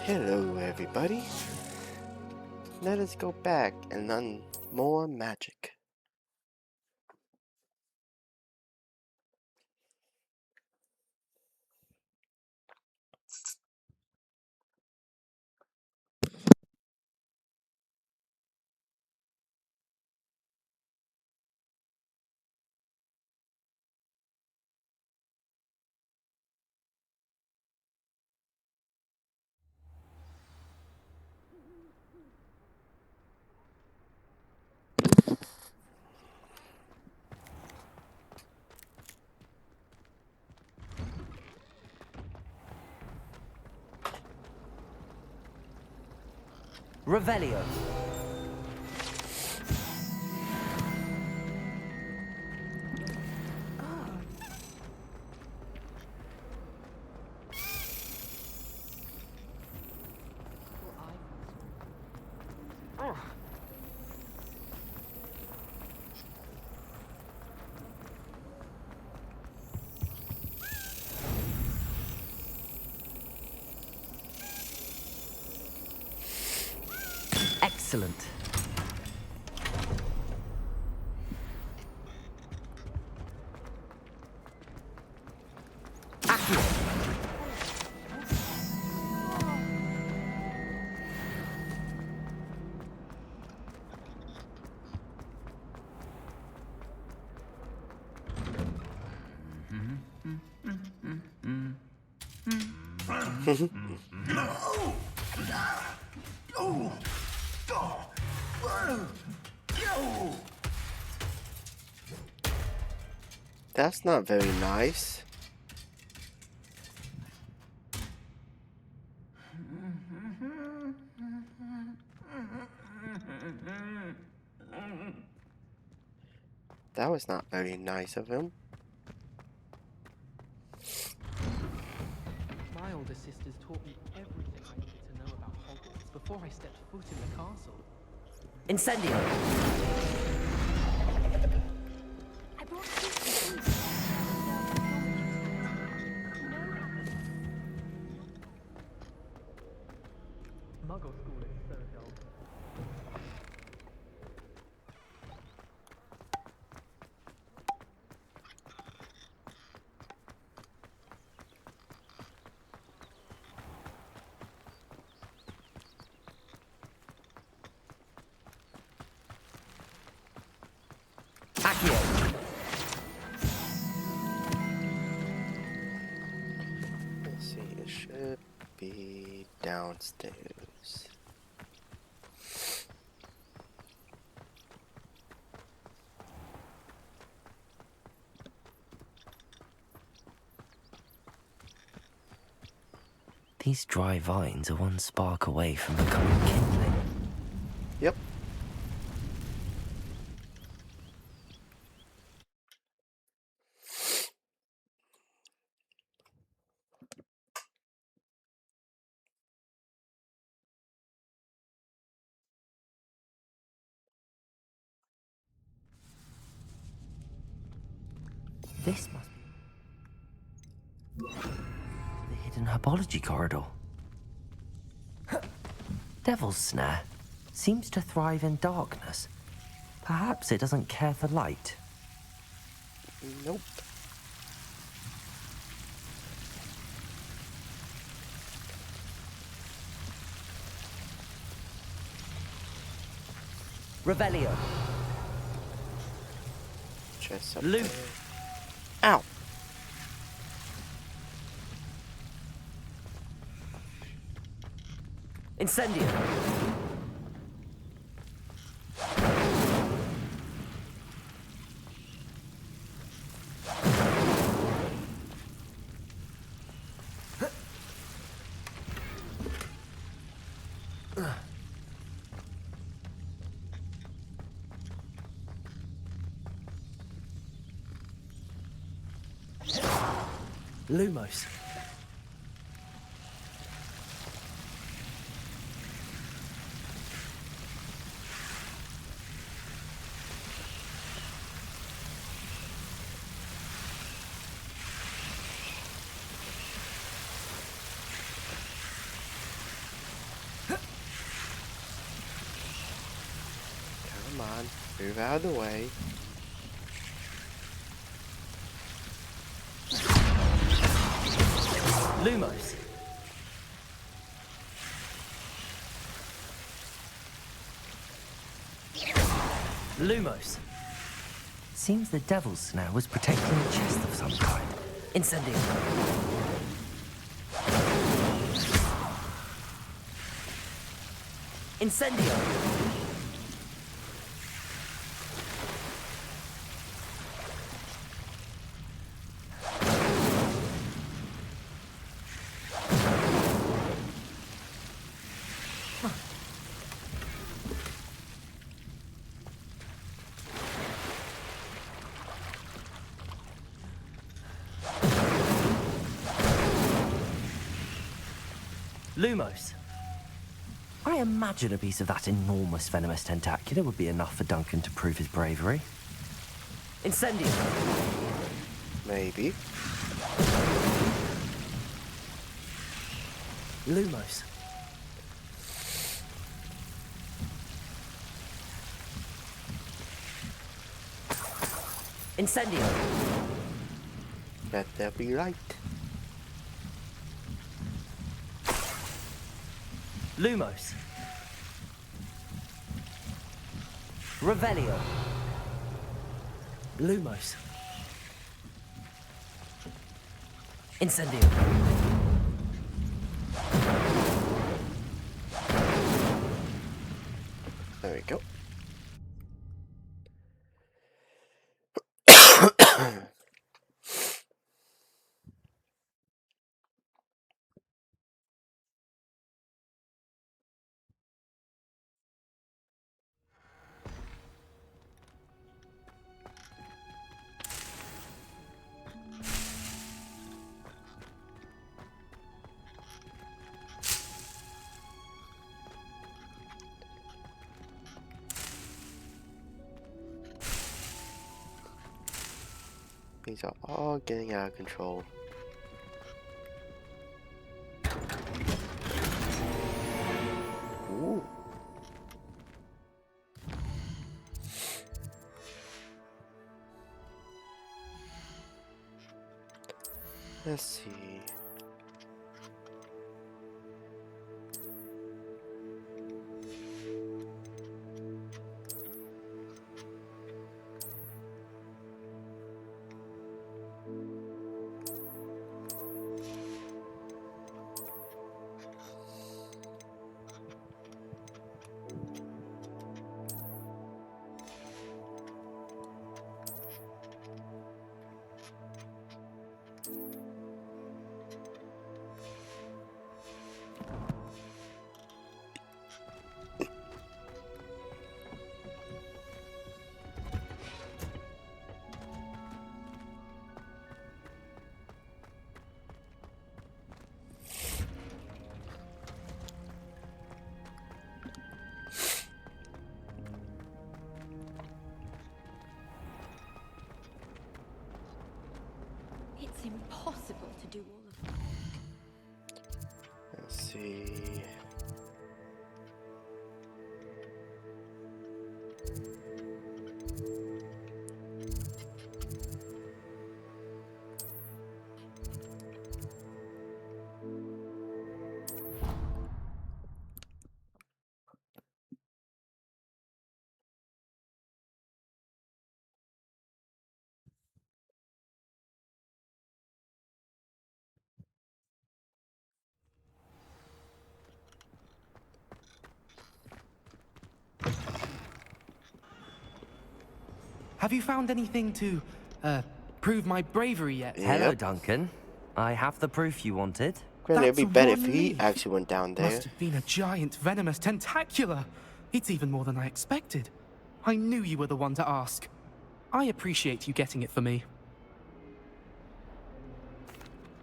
Hello, everybody. Let us go back and learn more magic. Revelio. Excellent. Accio. That's not very nice. That was not very nice of him. My older sisters taught me everything I needed to know about Hogwarts before I stepped foot in the castle. Incendio. I brought you Muggle school is so dull. Accio. Let's see, it should be downstairs. These dry vines are one spark away from becoming kindling. Yep. This must be the hidden herbology corridor. Devil's Snare seems to thrive in darkness. Perhaps it doesn't care for light. Nope. Revelio. Chest up Loot. there. Ow! Incendio. Lumos. Move out of the way. Lumos. Lumos. Seems the Devil's Snare was protecting a chest of some kind. Incendio. Incendio. Lumos. I imagine a piece of that enormous venomous tentacular would be enough for Duncan to prove his bravery. Incendio. Maybe. Lumos. Incendio. Let there be light. Lumos. Revelio. Lumos. Incendio. There we go. These are all getting out of control. Ooh. Let's see. It's impossible to do all of that. Let's see. Have you found anything to, prove my bravery yet? Hello, Yep. Duncan. I have the proof you wanted. Granted, it'd be That's better one if he leaf. actually went down there. Must have been a giant venomous tentacular. It's even more than I expected. I knew you were the one to ask. I appreciate you getting it for me.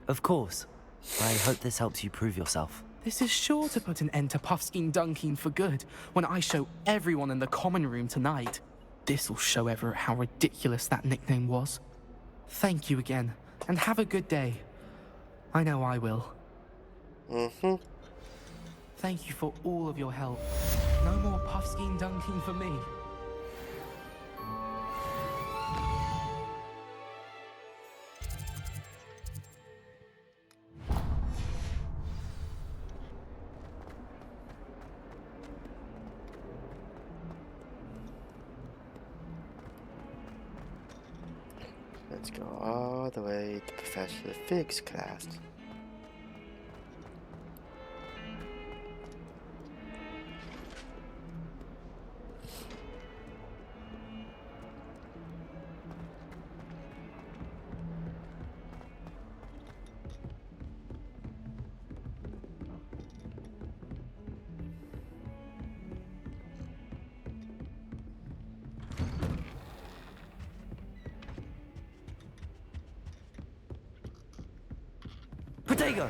Of course. I hope this helps you prove yourself. This is sure to put an end to Puffskein Dunkin for good when I show everyone in the common room tonight. This'll show Everett how ridiculous that nickname was. Thank you again, and have a good day. I know I will. Mm-hmm. Thank you for all of your help. No more Puffskein Dunkin for me. Let's go all the way to Professor Fig's class. Protego!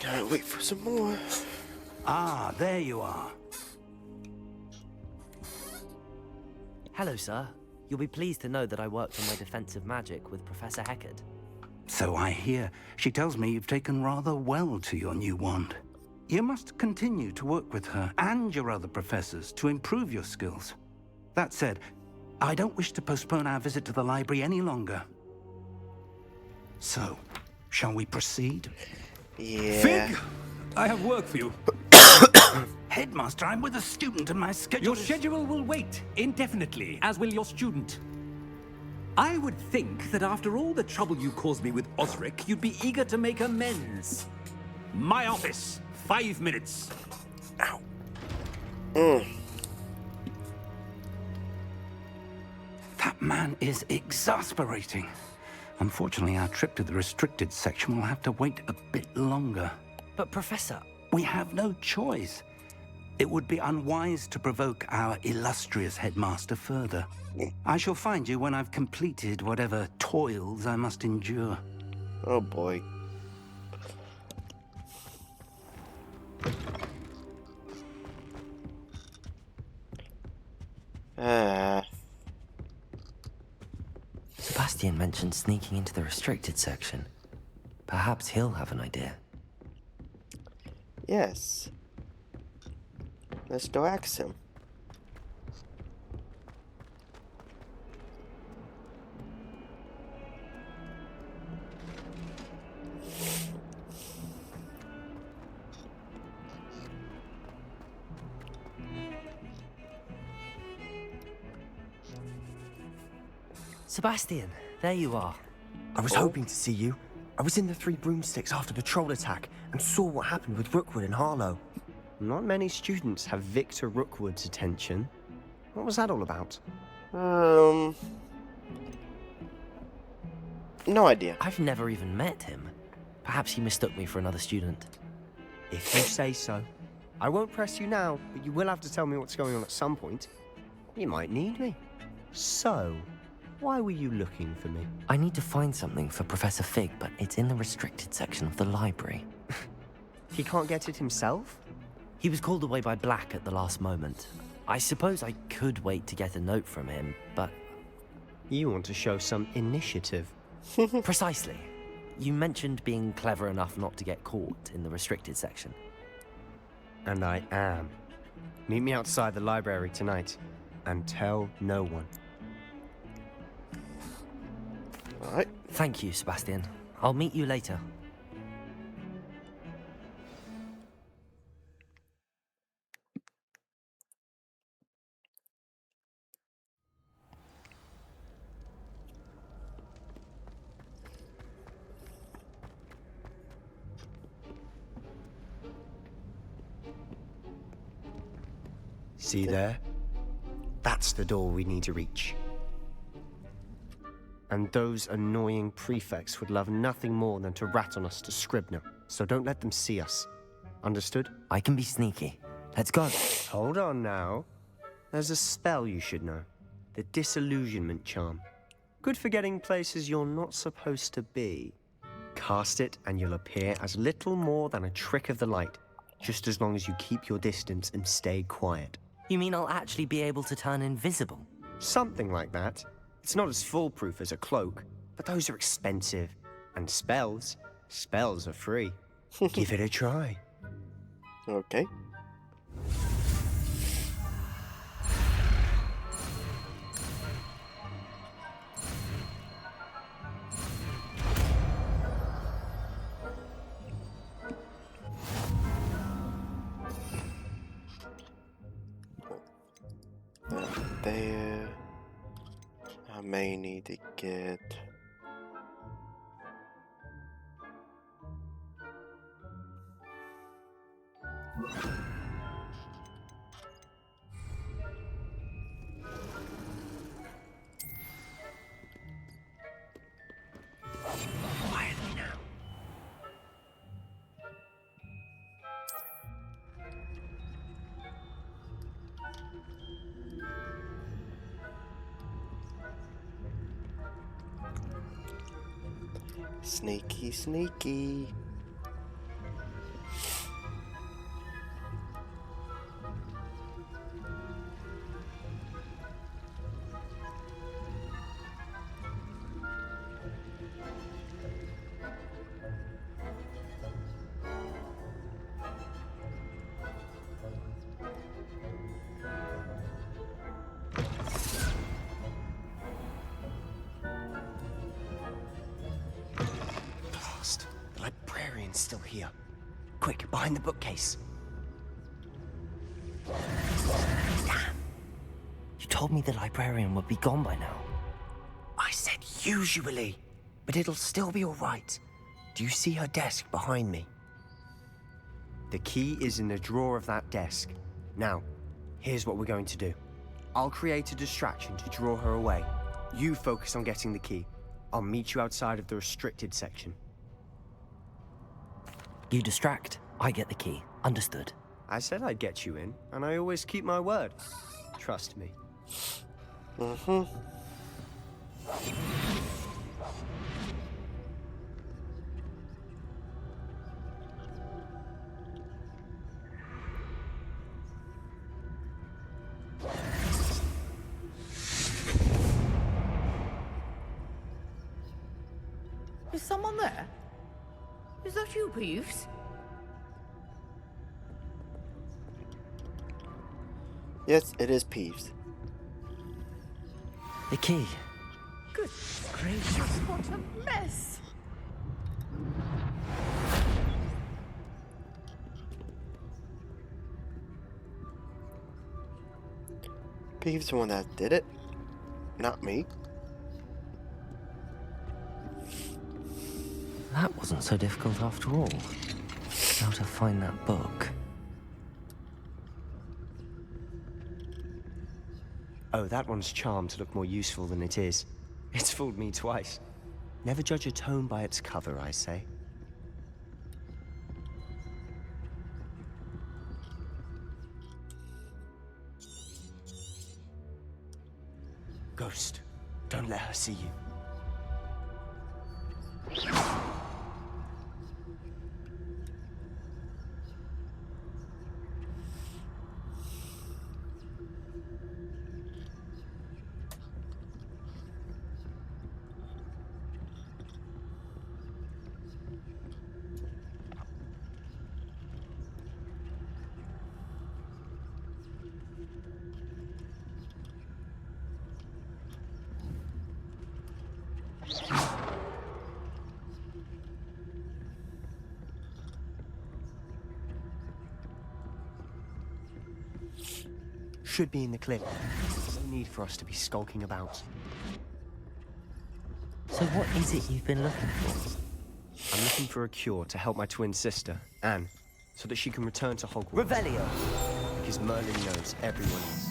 Gotta wait for some more. Ah, there you are. Hello, sir. You'll be pleased to know that I worked on my defensive magic with Professor Heckard. So I hear. She tells me you've taken rather well to your new wand. You must continue to work with her and your other professors to improve your skills. That said, I don't wish to postpone our visit to the library any longer. So, shall we proceed? Yeah. Fig, I have work for you. Headmaster, I'm with a student and my schedule Your is... schedule will wait indefinitely, as will your student. I would think that after all the trouble you caused me with Osric, you'd be eager to make amends. My office, 5 minutes. That man is exasperating. Unfortunately, our trip to the restricted section will have to wait a bit longer. But, Professor, We have no choice. It would be unwise to provoke our illustrious headmaster further. I shall find you when I've completed whatever toils I must endure. Oh boy. Sebastian mentioned sneaking into the restricted section. Perhaps he'll have an idea. Yes. Let's go ask him. Sebastian, there you are. I was hoping to see you. I was in the Three Broomsticks after the troll attack and saw what happened with Rookwood and Harlow. Not many students have Victor Rookwood's attention. What was that all about? No idea. I've never even met him. Perhaps he mistook me for another student. If you say so. I won't press you now, but you will have to tell me what's going on at some point. You might need me. So, why were you looking for me? I need to find something for Professor Fig, but it's in the restricted section of the library. He can't get it himself? He was called away by Black at the last moment. I suppose I could wait to get a note from him, but... You want to show some initiative. Precisely. You mentioned being clever enough not to get caught in the restricted section. And I am. Meet me outside the library tonight, and tell no one. Alright. Thank you, Sebastian. I'll meet you later. See there? That's the door we need to reach. And those annoying prefects would love nothing more than to rat on us to Scribner, so don't let them see us. Understood? I can be sneaky. Let's go. Hold on now. There's a spell you should know. The Disillusionment Charm. Good for getting places you're not supposed to be. Cast it and you'll appear as little more than a trick of the light, just as long as you keep your distance and stay quiet. You mean I'll actually be able to turn invisible? Something like that. It's not as foolproof as a cloak, but those are expensive. And spells are free. Give it a try. Okay. there. I may need to get... Quietly now. Sneaky, sneaky. Blast. The librarian's still here. Quick, behind the bookcase. Damn. You told me the librarian would be gone by now. I said usually, but it'll still be all right. Do you see her desk behind me? The key is in the drawer of that desk. Now, here's what we're going to do. I'll create a distraction to draw her away. You focus on getting the key. I'll meet you outside of the restricted section. You distract, I get the key. Understood. I said I'd get you in, and I always keep my word. Trust me. Mm-hmm. Is someone there? Is that you, Peeves? Yes, it is Peeves. The key. Good gracious, what a mess! Peeves the one that did it, not me. That wasn't so difficult after all. How to find that book. Oh, that one's charmed to look more useful than it is. It's fooled me twice. Never judge a tome by its cover, I say. Ghost, don't let her see you. Should be in the clip. No need for us to be skulking about. So what is it you've been looking for? I'm looking for a cure to help my twin sister, Anne, so that she can return to Hogwarts. Revelio! Because Merlin knows everyone else.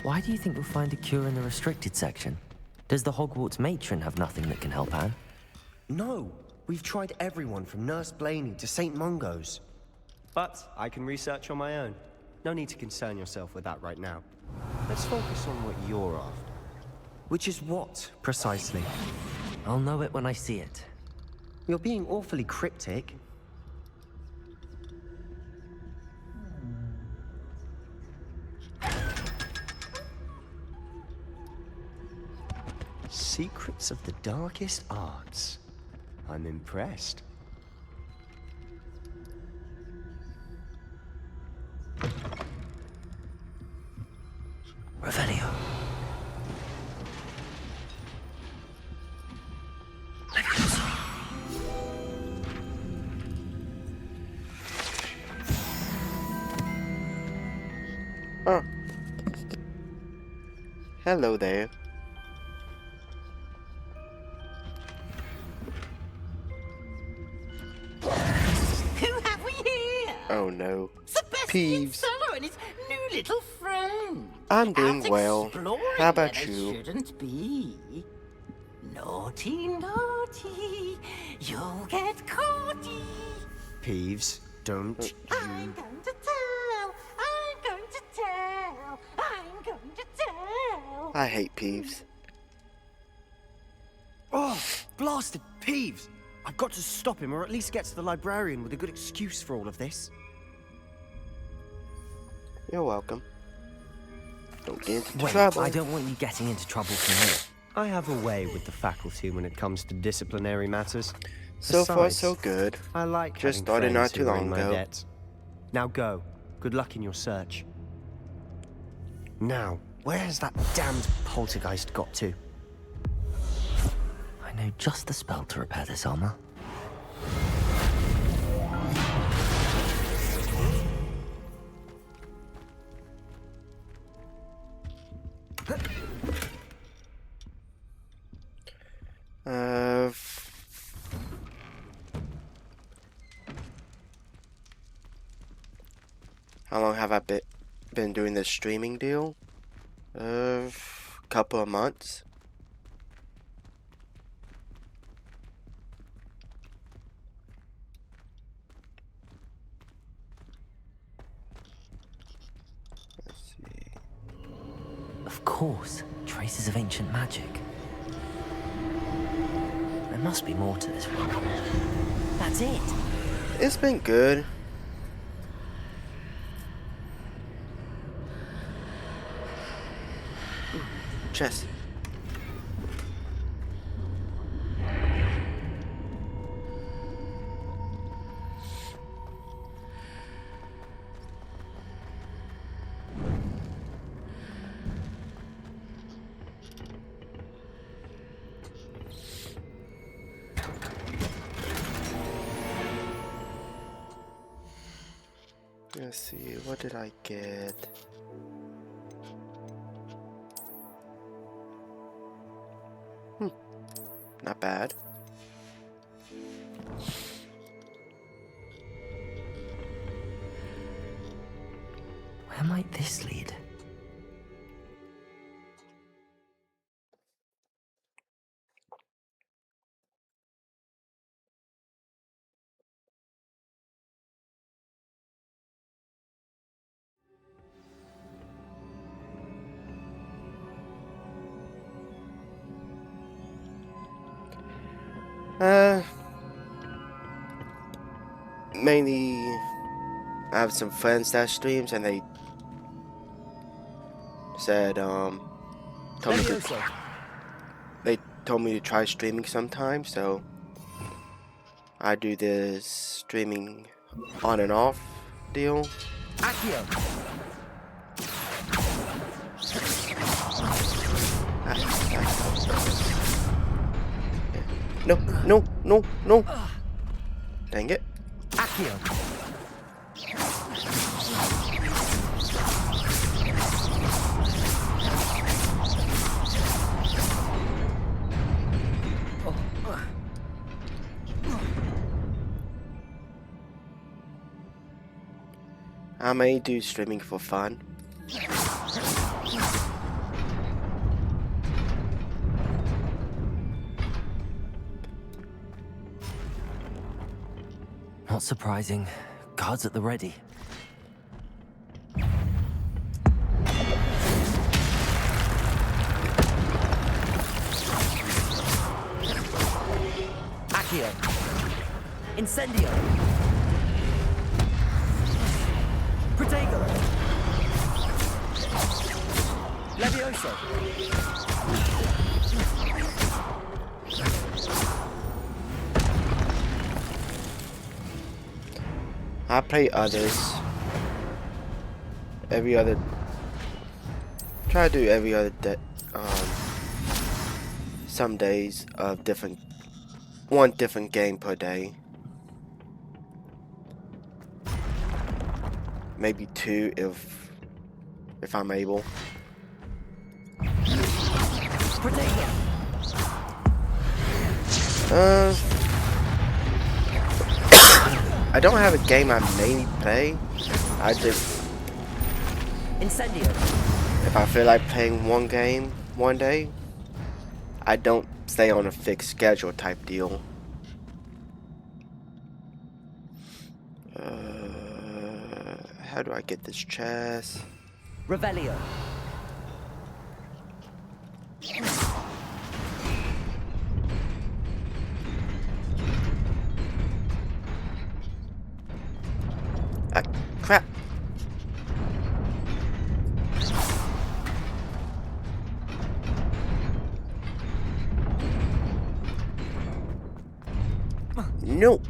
Why do you think we'll find a cure in the restricted section? Does the Hogwarts matron have nothing that can help Anne? No! We've tried everyone from Nurse Blaney to St. Mungo's. But I can research on my own. No need to concern yourself with that right now. Let's focus on what you're after. Which is what, precisely? I'll know it when I see it. You're being awfully cryptic. Secrets of the darkest arts. I'm impressed. Revelio. Huh. Hello there. Who have we here? Oh no. Sebastian Peeves. Sallow and his new little friend. I'm doing Out well. exploring How about where they you? Shouldn't be. Naughty, naughty, you'll get caughty. Peeves, don't I'm you... going to tell. I'm going to tell. I'm going to tell. I hate Peeves. Oh, blasted Peeves! I've got to stop him, or at least get to the librarian with a good excuse for all of this. You're welcome. Don't get into Wait, trouble. I don't want you getting into trouble from here. I have a way with the faculty when it comes to disciplinary matters. So far, Besides, so good. I like Just having started friends not too who are long in my ago. debt. Now go. Good luck in your search. Now, where has that damned poltergeist got to? I know just the spell to repair this armor. How long have I been doing this streaming deal? Couple of months. Let's see. Of course, traces of ancient magic. There must be more to this one. That's it. It's been good. Chess. Let's see, what did I get? Not bad. Where might this lead? Mainly, I have some friends that streams, and they said, told me to try streaming sometime, so I do this streaming on and off deal. Accio! No, no, no, no. Dang it. Accio! I may do streaming for fun. Not surprising. Guards at the ready. Accio! Incendio! Protego! Levioso! I play others. Every other. Try to do every other day. Some days of one different game per day. Maybe two if I'm able. Protect them. I don't have a game I mainly play. I just, Incendio. if I feel like playing one game one day, I don't stay on a fixed schedule type deal. How do I get this chest? Revelio. Ah, crap. Nope.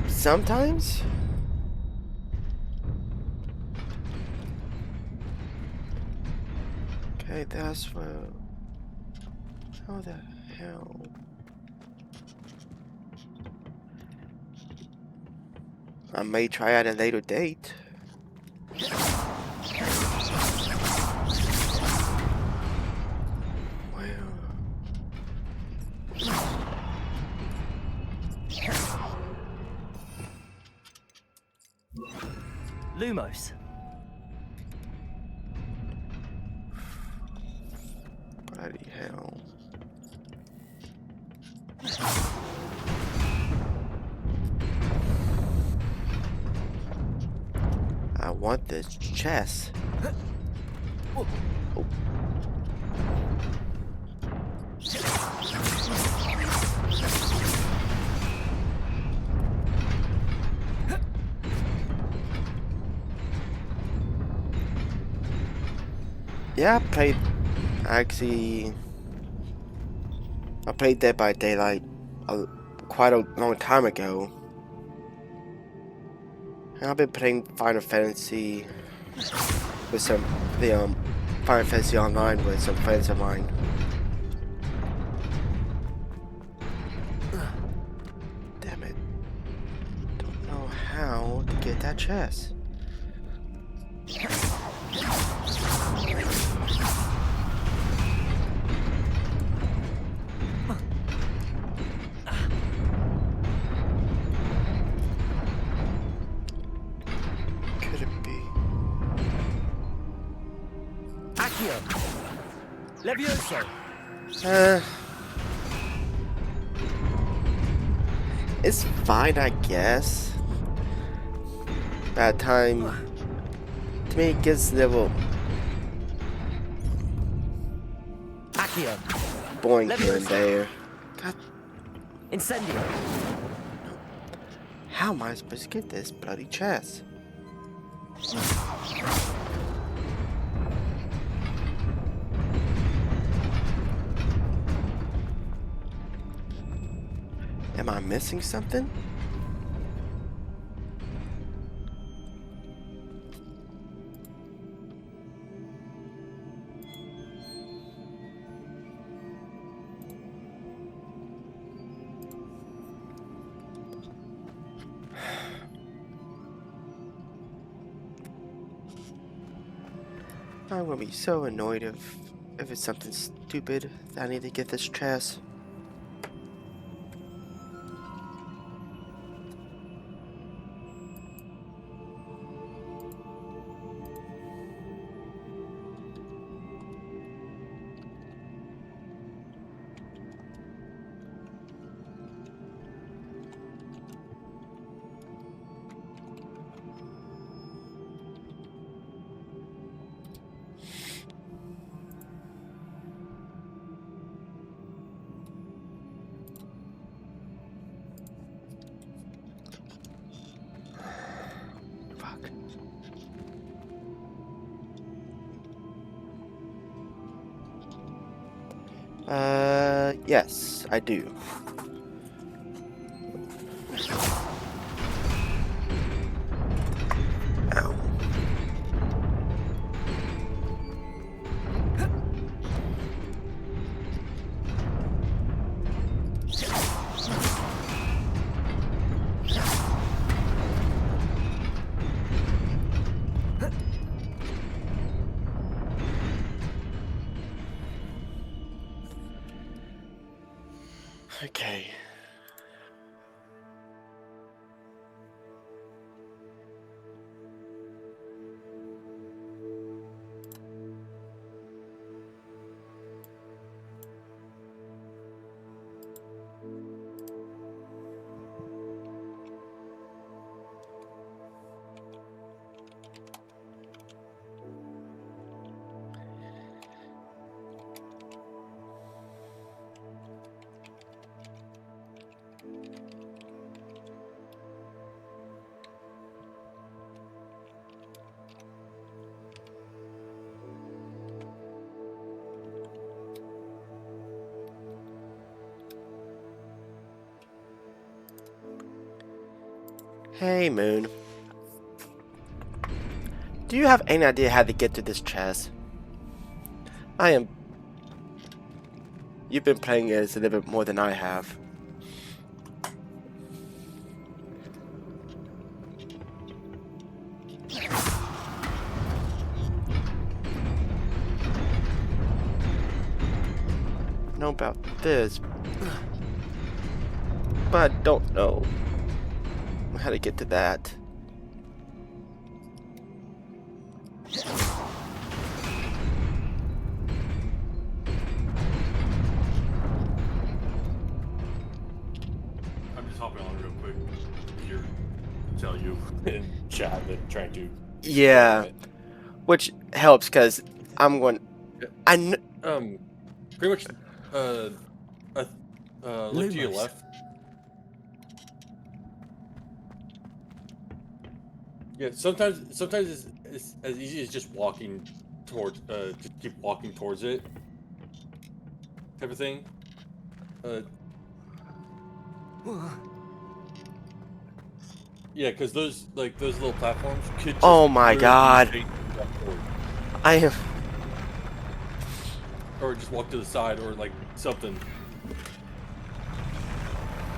Sometimes. Okay, that's where. How the hell? I may try at a later date. Lumos. Bloody hell. I want this chest. Oh. Yeah, I played Dead by Daylight quite a long time ago. And I've been playing Final Fantasy with Final Fantasy Online with some friends of mine. Damn it. Don't know how to get that chest. Could it be? Accio. Levioso. It's fine, I guess. Bad time. To me, it gets a little Accio. boring here and there. God, Incendio. how am I supposed to get this bloody chest? Am I missing something? I'm gonna be so annoyed if it's something stupid that I need to get this chest. Yes, I do. Ow. Okay. Hey, Moon. Do you have any idea how to get to this chest? You've been playing this a little bit more than I have. I know about this, but I don't know how to get to that. I'm just hopping on real quick here to tell you in chat that trying to. Yeah, which helps because I'm going. Pretty much. Look to your left. Yeah, sometimes it's as easy as just walking towards, just keep walking towards it, type of thing. Yeah, because those little platforms could. Just Oh my God! take you back forward. I am. Or just walk to the side, or like something.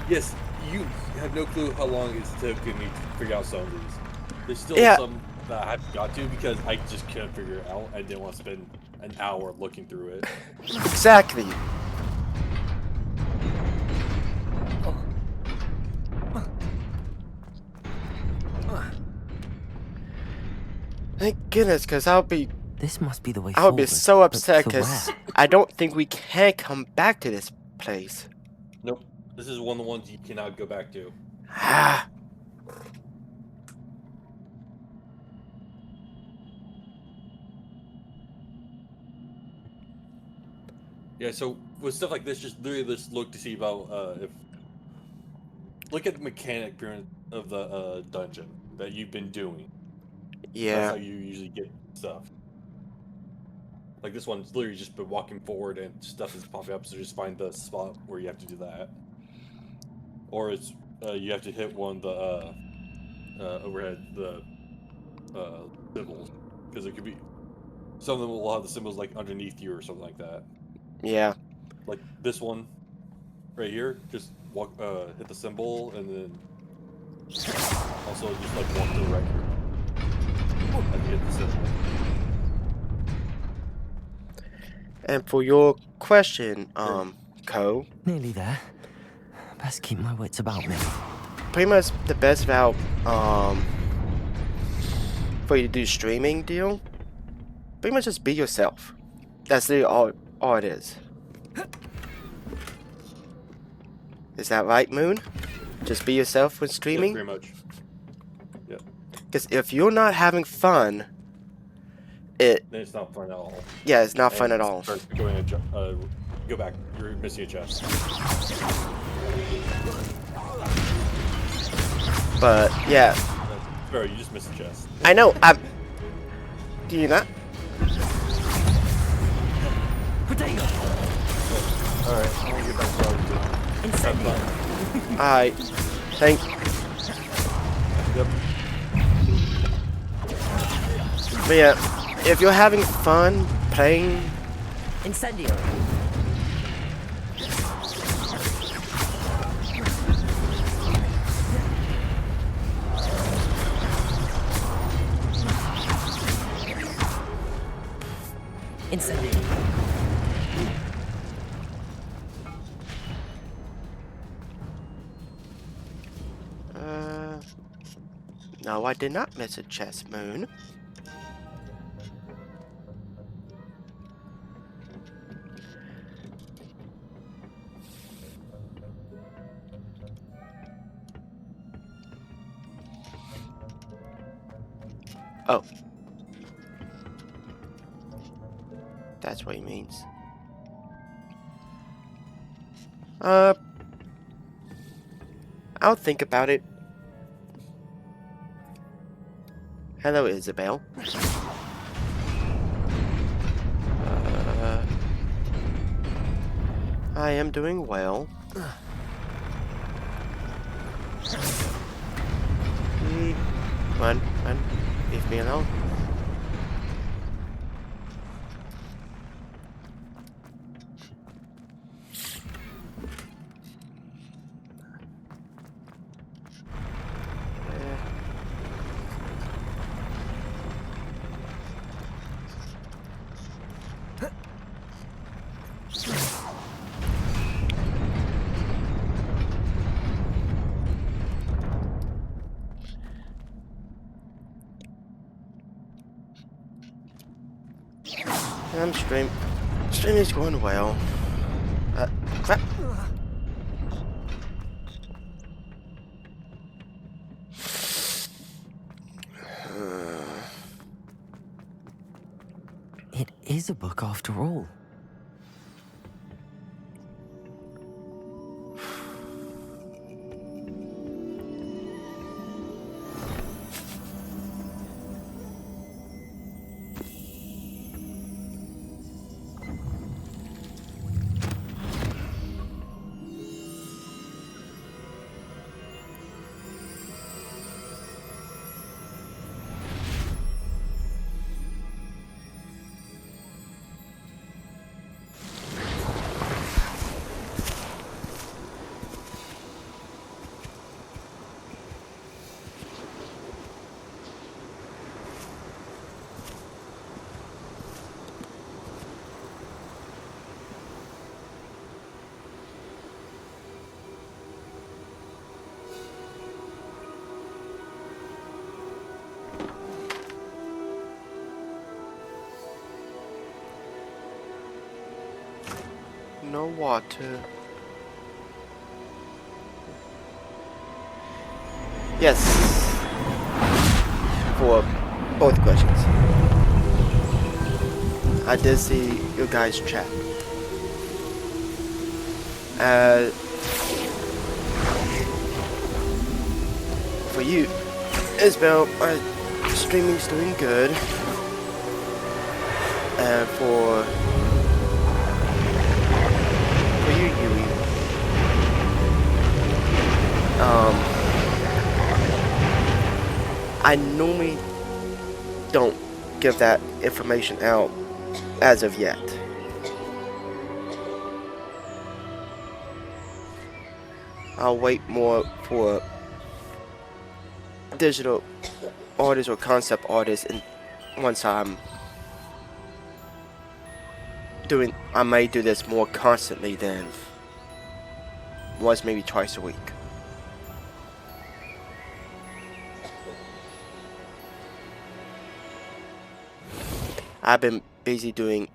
Yes, you have no clue how long it's taken me to figure out some of these. There's still some that I haven't got to because I just couldn't figure it out. I didn't want to spend an hour looking through it. Exactly. Thank goodness, because This must be the way I would be forward, so but upset to because where? I don't think we can come back to this place. Nope. This is one of the ones you cannot go back to. Ah. Yeah, so with stuff like this, just literally just look to see about if look at the mechanic pyramid of the dungeon that you've been doing. Yeah. That's how you usually get stuff. Like this one's literally just been walking forward and stuff is popping up, so just find the spot where you have to do that. Or it's you have to hit one of the overhead symbols, because it could be some of them will have the symbols like underneath you or something like that. Yeah. Like this one right here, just walk hit the symbol and then also just like walk to the right here. And hit the symbol. And for your question, Ko, Nearly there. Best keep my wits about me. pretty much the best route for you to do streaming deal, pretty much just be yourself. That's literally all it is. Is that right, Moon? Just be yourself when streaming? Yeah, pretty much. Yep. Because if you're not having fun, Then it's not fun at all. yeah, it's not fun And at all. start going go back. You're missing a chest. But yeah, Bro, you just missed a chest. I know. Do you not? Protego! Alright, I'm gonna get back to what I was doing. Incendio. Alright. Thank. Yep. But yeah, if you're having fun playing, Incendio. Incendio. no, I did not miss a chest, Moon. Oh. That's what he means. I'll think about it. Hello, Isabel. I am doing well. Run, leave me alone. Stream is going well. Crap. It is a book after all. No water. Yes. For both questions. I did see your guys' chat. For you, Isabel, my streaming's doing good. And for you, Yui, I normally don't give that information out as of yet. I'll wait more for digital artists or concept artists, and once I'm doing, I may do this more constantly than once, maybe twice a week. I've been busy doing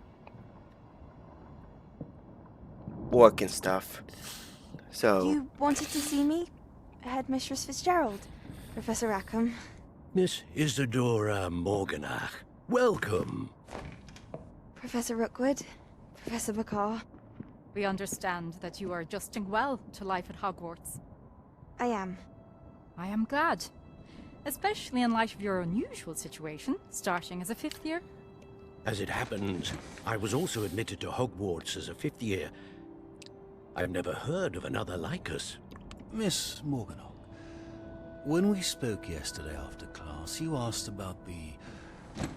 work and stuff, so... You wanted to see me? Headmistress Fitzgerald, Professor Rackham. Miss Isadora Morganach, welcome. Professor Rookwood, Professor Bakar. We understand that you are adjusting well to life at Hogwarts. I am. I am glad. Especially in light of your unusual situation, starting as a 5th year. As it happens, I was also admitted to Hogwarts as a 5th year. I've never heard of another like us. Miss Morganach, when we spoke yesterday after class, you asked about the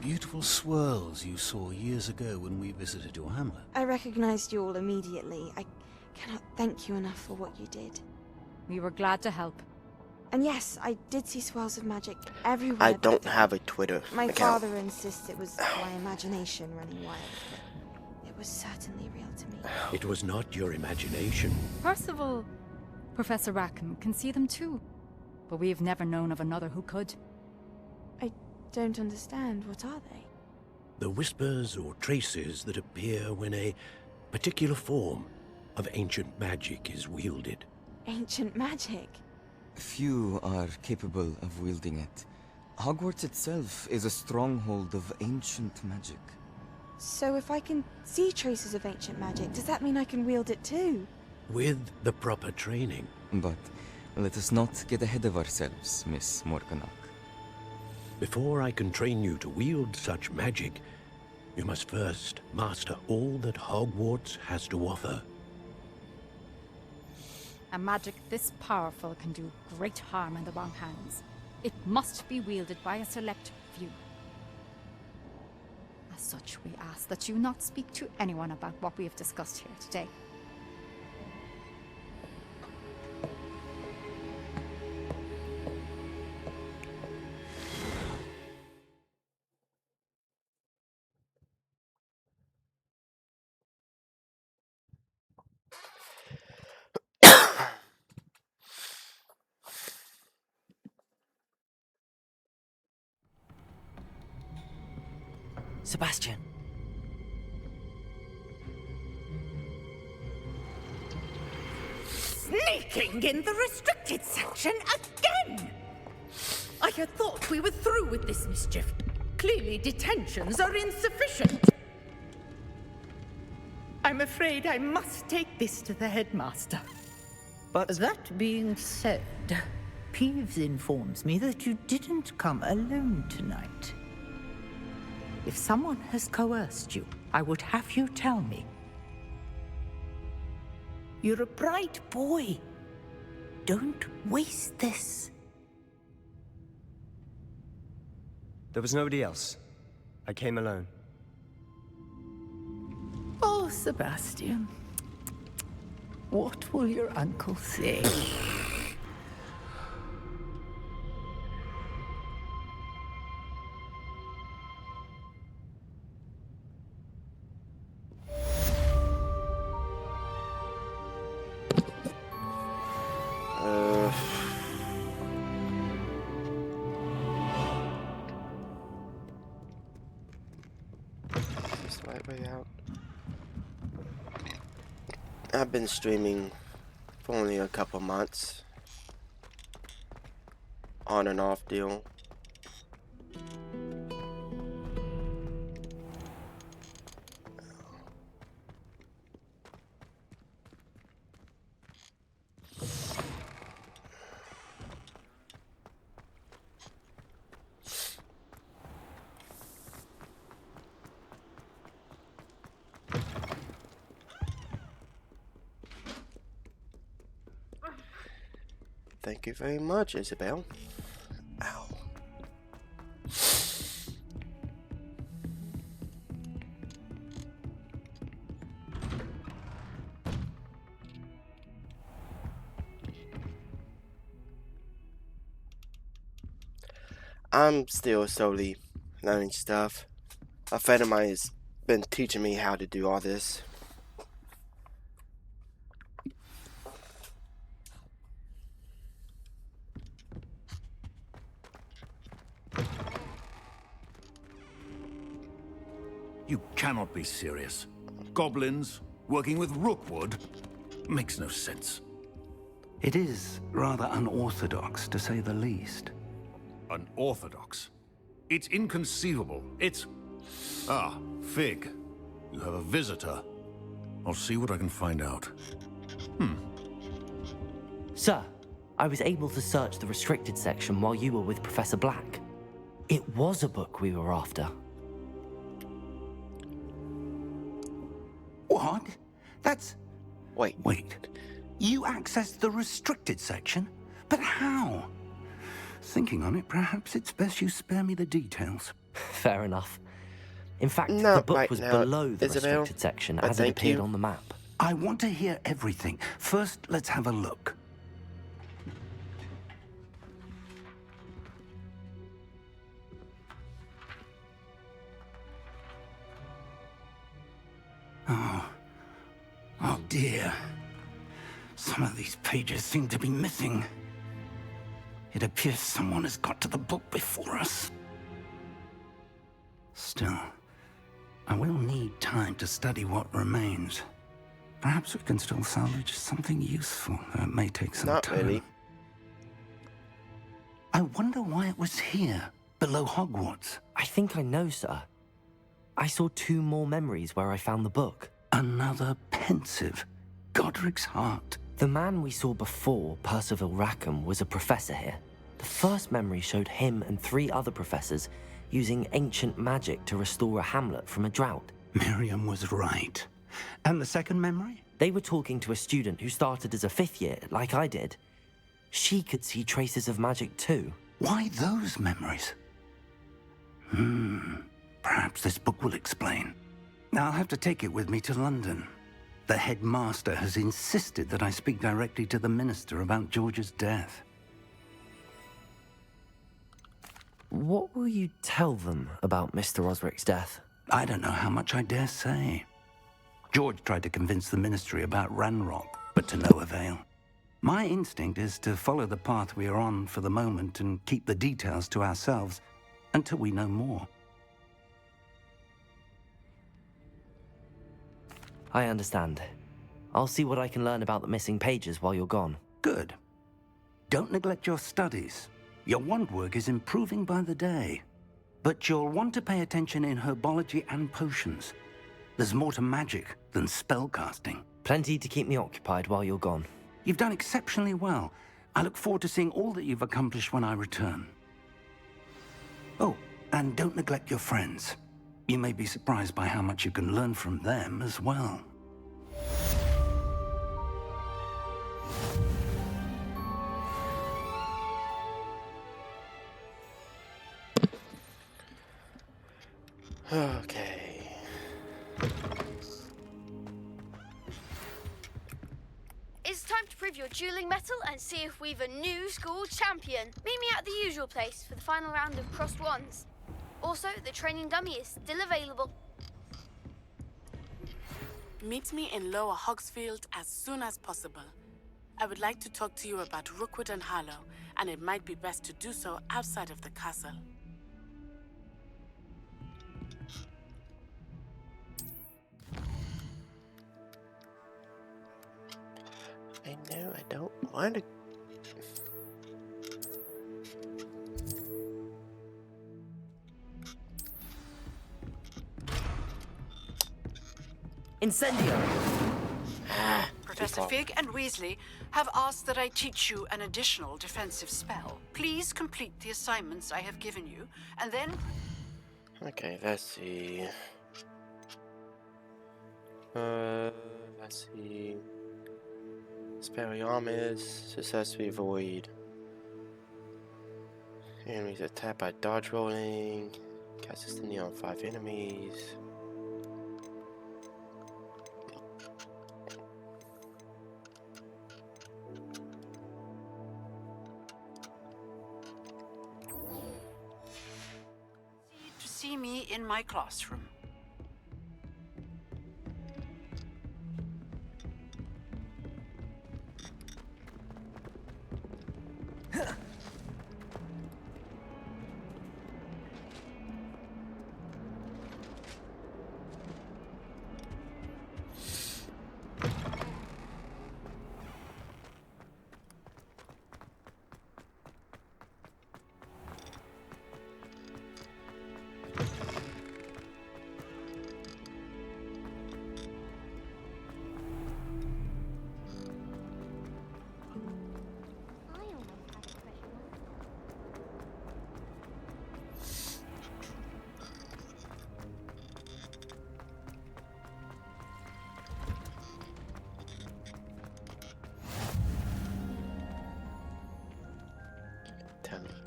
beautiful swirls you saw years ago when we visited your hamlet. I recognized you all immediately. I cannot thank you enough for what you did. We were glad to help. And yes, I did see swirls of magic everywhere. I don't have a Twitter My account. father insists it was my imagination running wild. It was certainly real to me. It was not your imagination. Percival, Professor Rackham can see them too. But we've never known of another who could. I don't understand. What are they? The whispers or traces that appear when a particular form of ancient magic is wielded. Ancient magic? Few are capable of wielding it. Hogwarts itself is a stronghold of ancient magic. So if I can see traces of ancient magic, does that mean I can wield it too? With the proper training. But let us not get ahead of ourselves, Miss Morganach. Before I can train you to wield such magic, you must first master all that Hogwarts has to offer. A magic this powerful can do great harm in the wrong hands. It must be wielded by a select few. As such, we ask that you not speak to anyone about what we have discussed here today. Sebastian. Sneaking in the restricted section again! I had thought we were through with this mischief. Clearly detentions are insufficient. I'm afraid I must take this to the headmaster. But that being said, Peeves informs me that you didn't come alone tonight. If someone has coerced you, I would have you tell me. You're a bright boy. Don't waste this. There was nobody else. I came alone. Oh, Sebastian. What will your uncle say? I've been streaming for only a couple months. On and off deal. Thank you very much, Isabel. Ow. I'm still slowly learning stuff. A friend of mine has been teaching me how to do all this. You cannot be serious. Goblins working with Rookwood makes no sense. It is rather unorthodox, to say the least. Unorthodox? It's inconceivable. It's... Ah, Fig. You have a visitor. I'll see what I can find out. Sir, I was able to search the restricted section while you were with Professor Black. It was a book we were after. What? That's Wait. Wait. You accessed the restricted section? But how? Thinking on it, perhaps it's best you spare me the details. Fair enough. In fact, Not the book right was now, below the Isabel, restricted section but as it thank appeared you. on the map. I want to hear everything. First, let's have a look. Oh dear. Some of these pages seem to be missing. It appears someone has got to the book before us. Still, I will need time to study what remains. Perhaps we can still salvage something useful, though it may take some Not time. really. I wonder why it was here, below Hogwarts. I think I know, sir. I saw 2 more memories where I found the book. Another pensive. Godric's heart. The man we saw before, Percival Rackham, was a professor here. The first memory showed him and 3 other professors using ancient magic to restore a hamlet from a drought. Miriam was right. And the second memory? They were talking to a student who started as a 5th year, like I did. She could see traces of magic too. Why those memories? Perhaps this book will explain. Now I'll have to take it with me to London. The headmaster has insisted that I speak directly to the minister about George's death. What will you tell them about Mr. Osric's death? I don't know how much I dare say. George tried to convince the ministry about Ranrock, but to no avail. My instinct is to follow the path we are on for the moment and keep the details to ourselves until we know more. I understand. I'll see what I can learn about the missing pages while you're gone. Good. Don't neglect your studies. Your wand work is improving by the day. But you'll want to pay attention in herbology and potions. There's more to magic than spellcasting. Plenty to keep me occupied while you're gone. You've done exceptionally well. I look forward to seeing all that you've accomplished when I return. Oh, and don't neglect your friends. You may be surprised by how much you can learn from them as well. Okay. It's time to prove your dueling mettle and see if we've a new school champion. Meet me at the usual place for the final round of crossed wands. Also, the training dummy is still available. Meet me in Lower Hogsfield as soon as possible. I would like to talk to you about Rookwood and Harlow, and it might be best to do so outside of the castle. I know I don't want to. Incendio! Professor Fig and Weasley have asked that I teach you an additional defensive spell. Please complete the assignments I have given you, and then... Okay, let's see. Let's see. Expelliarmus, successfully avoid enemies attacked by dodge rolling. Cast destiny on 5 enemies. to see me in my classroom.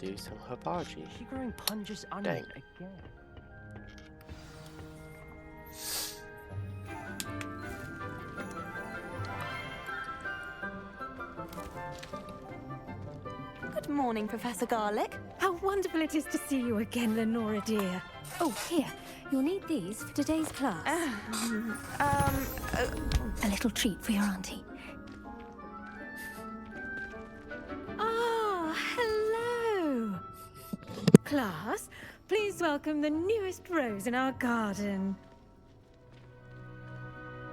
do some herbology. She's growing Punj's onion Dang. again. Good morning, Professor Garlick. How wonderful it is to see you again, Lenora dear. Oh, here. You'll need these for today's class. A little treat for your auntie. Ah, hello. Class, please welcome the newest rose in our garden.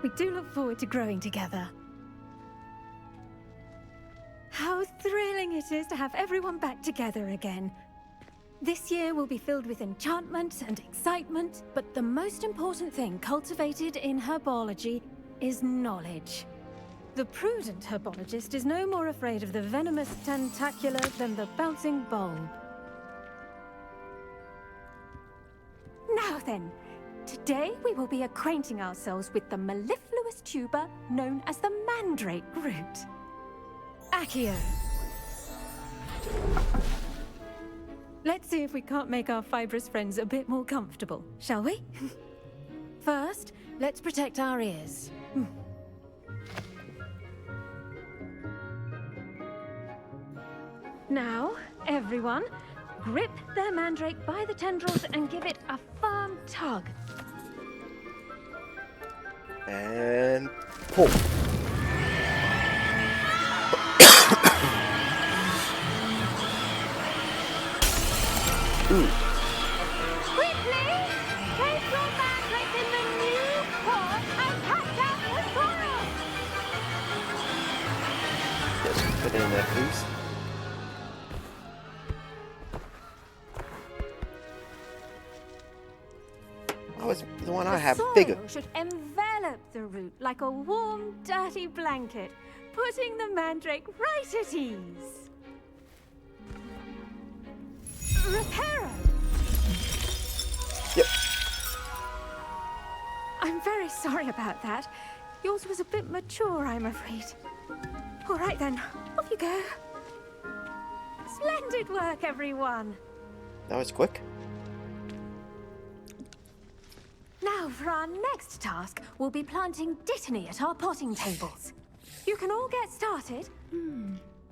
We do look forward to growing together. How thrilling it is to have everyone back together again. This year will be filled with enchantment and excitement, but the most important thing cultivated in herbology is knowledge. The prudent herbologist is no more afraid of the venomous tentacula than the bouncing bulb. Now then, today we will be acquainting ourselves with the mellifluous tuber known as the mandrake root. Accio. Let's see if we can't make our fibrous friends a bit more comfortable, shall we? First, let's protect our ears. Now, everyone, grip their mandrake by the tendrils and give it a firm tug. And pull. Ooh. Quickly, take your mandrake in the new pot and patch out the soil. Just put it in there, please. Oh, it's the one I have bigger. The soil should envelop the root like a warm, dirty blanket, putting the mandrake right at ease. Reparo! Yep. I'm very sorry about that. Yours was a bit mature, I'm afraid. All right then, off you go. Splendid work, everyone. That was quick. Now for our next task, we'll be planting Dittany at our potting tables. You can all get started.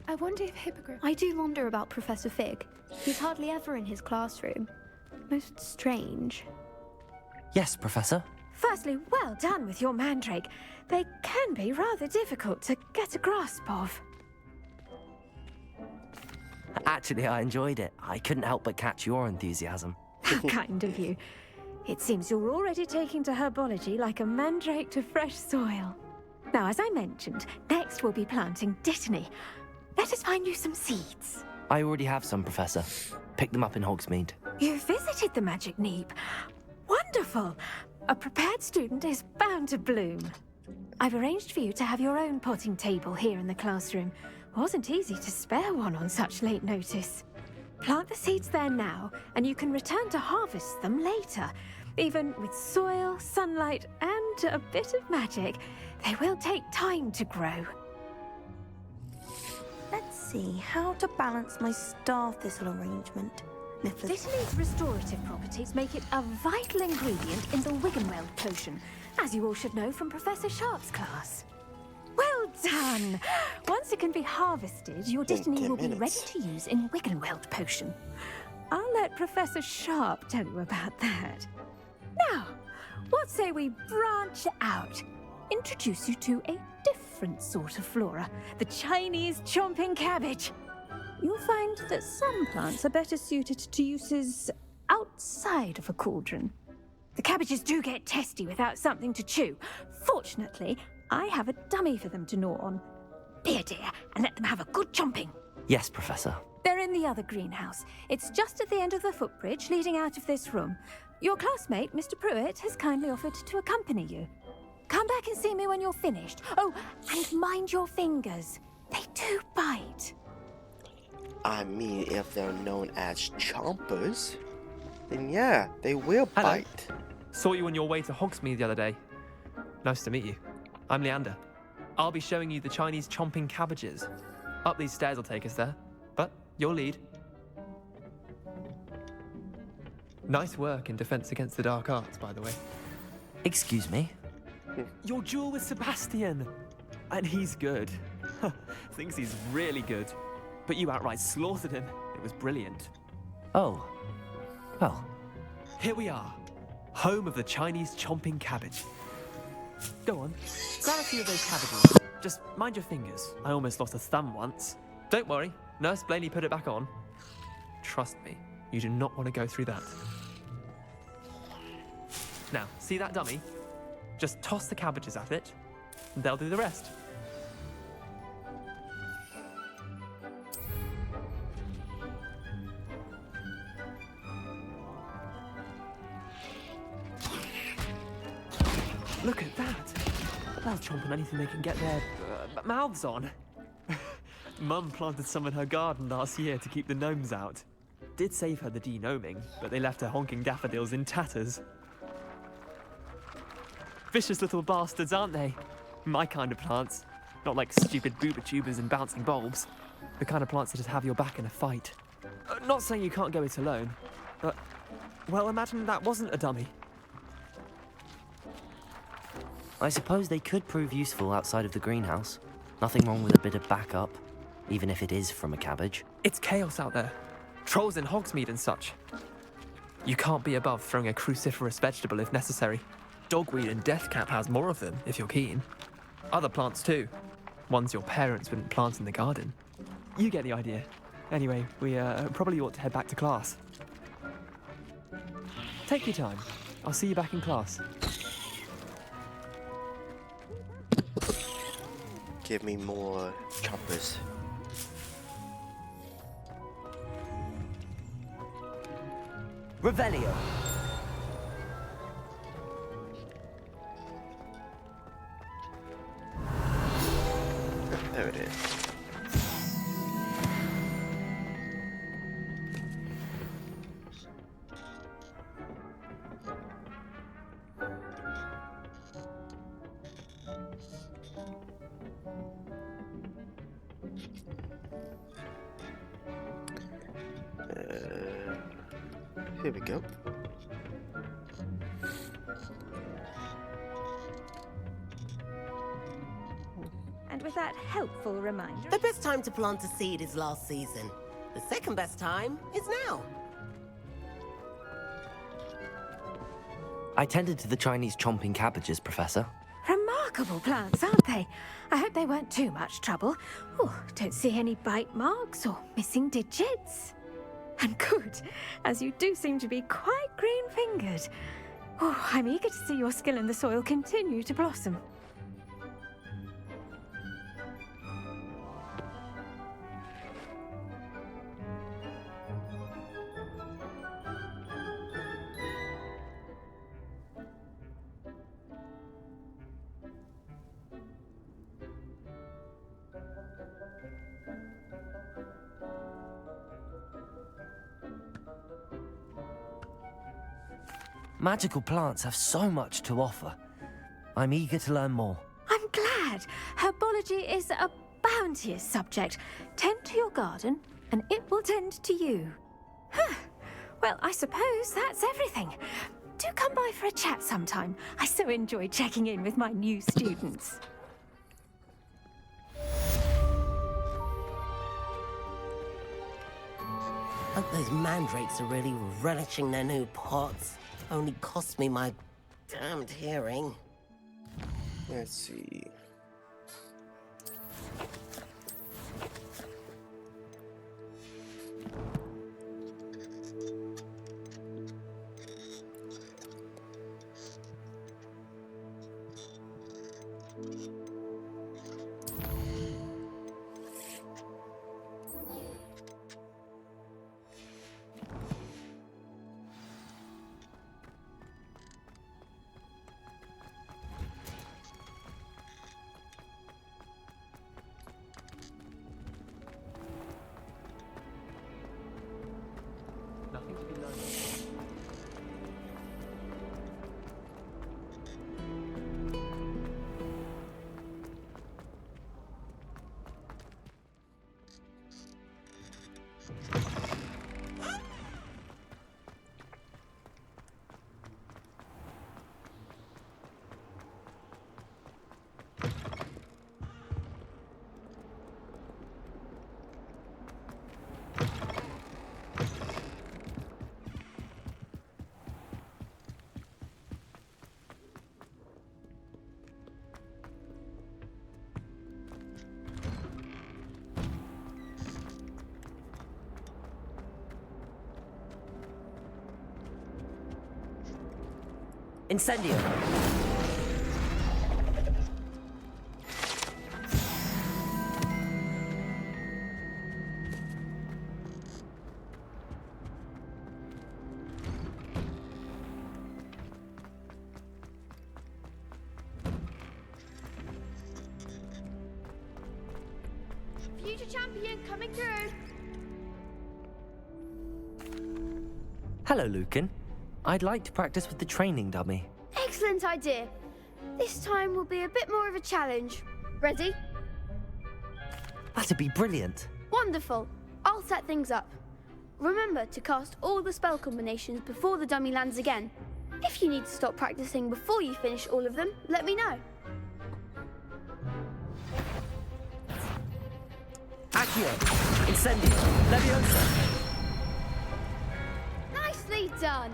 I wonder if Hippogriff... I do wonder about Professor Fig. He's hardly ever in his classroom. Most strange. Yes, Professor. Firstly, well done with your mandrake. They can be rather difficult to get a grasp of. Actually, I enjoyed it. I couldn't help but catch your enthusiasm. How kind of you. It seems you're already taking to herbology like a mandrake to fresh soil. Now, as I mentioned, next we'll be planting Dittany. Let us find you some seeds. I already have some, Professor. Picked them up in Hogsmeade. You visited the Magic Neep. Wonderful! A prepared student is bound to bloom. I've arranged for you to have your own potting table here in the classroom. Wasn't easy to spare one on such late notice. Plant the seeds there now, and you can return to harvest them later. Even with soil, sunlight, and a bit of magic, they will take time to grow. Let's see how to balance my star thistle arrangement. Dittany's restorative properties make it a vital ingredient in the Wiggenweld potion, as you all should know from Professor Sharp's class. Well done! Once it can be harvested, your Dittany will be ready to use in Wiggenweld potion. I'll let Professor Sharp tell you about that. Now, what say we branch out? Introduce you to a different sort of flora, the Chinese chomping cabbage. You'll find that some plants are better suited to uses outside of a cauldron. The cabbages do get testy without something to chew. Fortunately, I have a dummy for them to gnaw on. Here, dear, and let them have a good chomping. Yes, Professor. They're in the other greenhouse. It's just at the end of the footbridge leading out of this room. Your classmate, Mr. Pruitt, has kindly offered to accompany you. Come back and see me when you're finished. Oh, and mind your fingers. They do bite. I mean, if they're known as chompers, then yeah, they will bite. Saw you on your way to Hogsmeade the other day. Nice to meet you. I'm Leander. I'll be showing you the Chinese chomping cabbages. Up these stairs will take us there, but your lead. Nice work in Defense Against the Dark Arts, by the way. Excuse me? Your duel with Sebastian! And he's good. Thinks he's really good. But you outright slaughtered him. It was brilliant. Oh. Well. Here we are. Home of the Chinese chomping cabbage. Go on, grab a few of those cabbages. Just mind your fingers. I almost lost a thumb once. Don't worry, Nurse Blaney put it back on. Trust me, you do not want to go through that. Now, see that dummy? Just toss the cabbages at it, and they'll do the rest. Look at that! They'll chomp on anything they can get their mouths on. Mum planted some in her garden last year to keep the gnomes out. Did save her the de-gnoming, but they left her honking daffodils in tatters. Vicious little bastards, aren't they? My kind of plants. Not like stupid booba tubers and bouncing bulbs. The kind of plants that just have your back in a fight. Not saying you can't go it alone, but... well, imagine that wasn't a dummy. I suppose they could prove useful outside of the greenhouse. Nothing wrong with a bit of backup, even if it is from a cabbage. It's chaos out there. Trolls in Hogsmeade and such. You can't be above throwing a cruciferous vegetable if necessary. Dogweed and deathcap has more of them, if you're keen. Other plants too. Ones your parents wouldn't plant in the garden. You get the idea. Anyway, we probably ought to head back to class. Take your time. I'll see you back in class. Give me more choppers. Revelio. There it is. Here we go. And with that helpful reminder... The best time to plant a seed is last season. The second best time is now. I tended to the Chinese chomping cabbages, Professor. Remarkable plants, aren't they? I hope they weren't too much trouble. Oh, don't see any bite marks or missing digits. And good, as you do seem to be quite green-fingered. Oh, I'm eager to see your skill in the soil continue to blossom. Magical plants have so much to offer. I'm eager to learn more. I'm glad. Herbology is a bounteous subject. Tend to your garden, and it will tend to you. Huh. Well, I suppose that's everything. Do come by for a chat sometime. I so enjoy checking in with my new students. Hope those mandrakes are really relishing their new pots. Only cost me my damned hearing. Let's see. Incendio! Future champion coming through. Hello, Lucan. I'd like to practice with the training dummy. Excellent idea. This time will be a bit more of a challenge. Ready? That'd be brilliant. Wonderful. I'll set things up. Remember to cast all the spell combinations before the dummy lands again. If you need to stop practicing before you finish all of them, let me know. Accio! Incendio! Leviosa! Nicely done.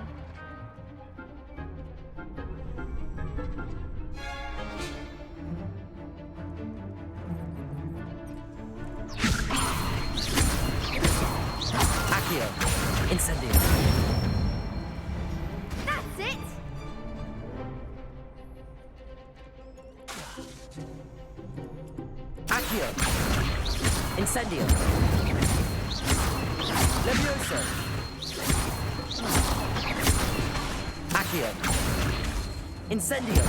Accio! Incendio! That's it. Accio! Incendio! Leviosa! Accio! Incendio!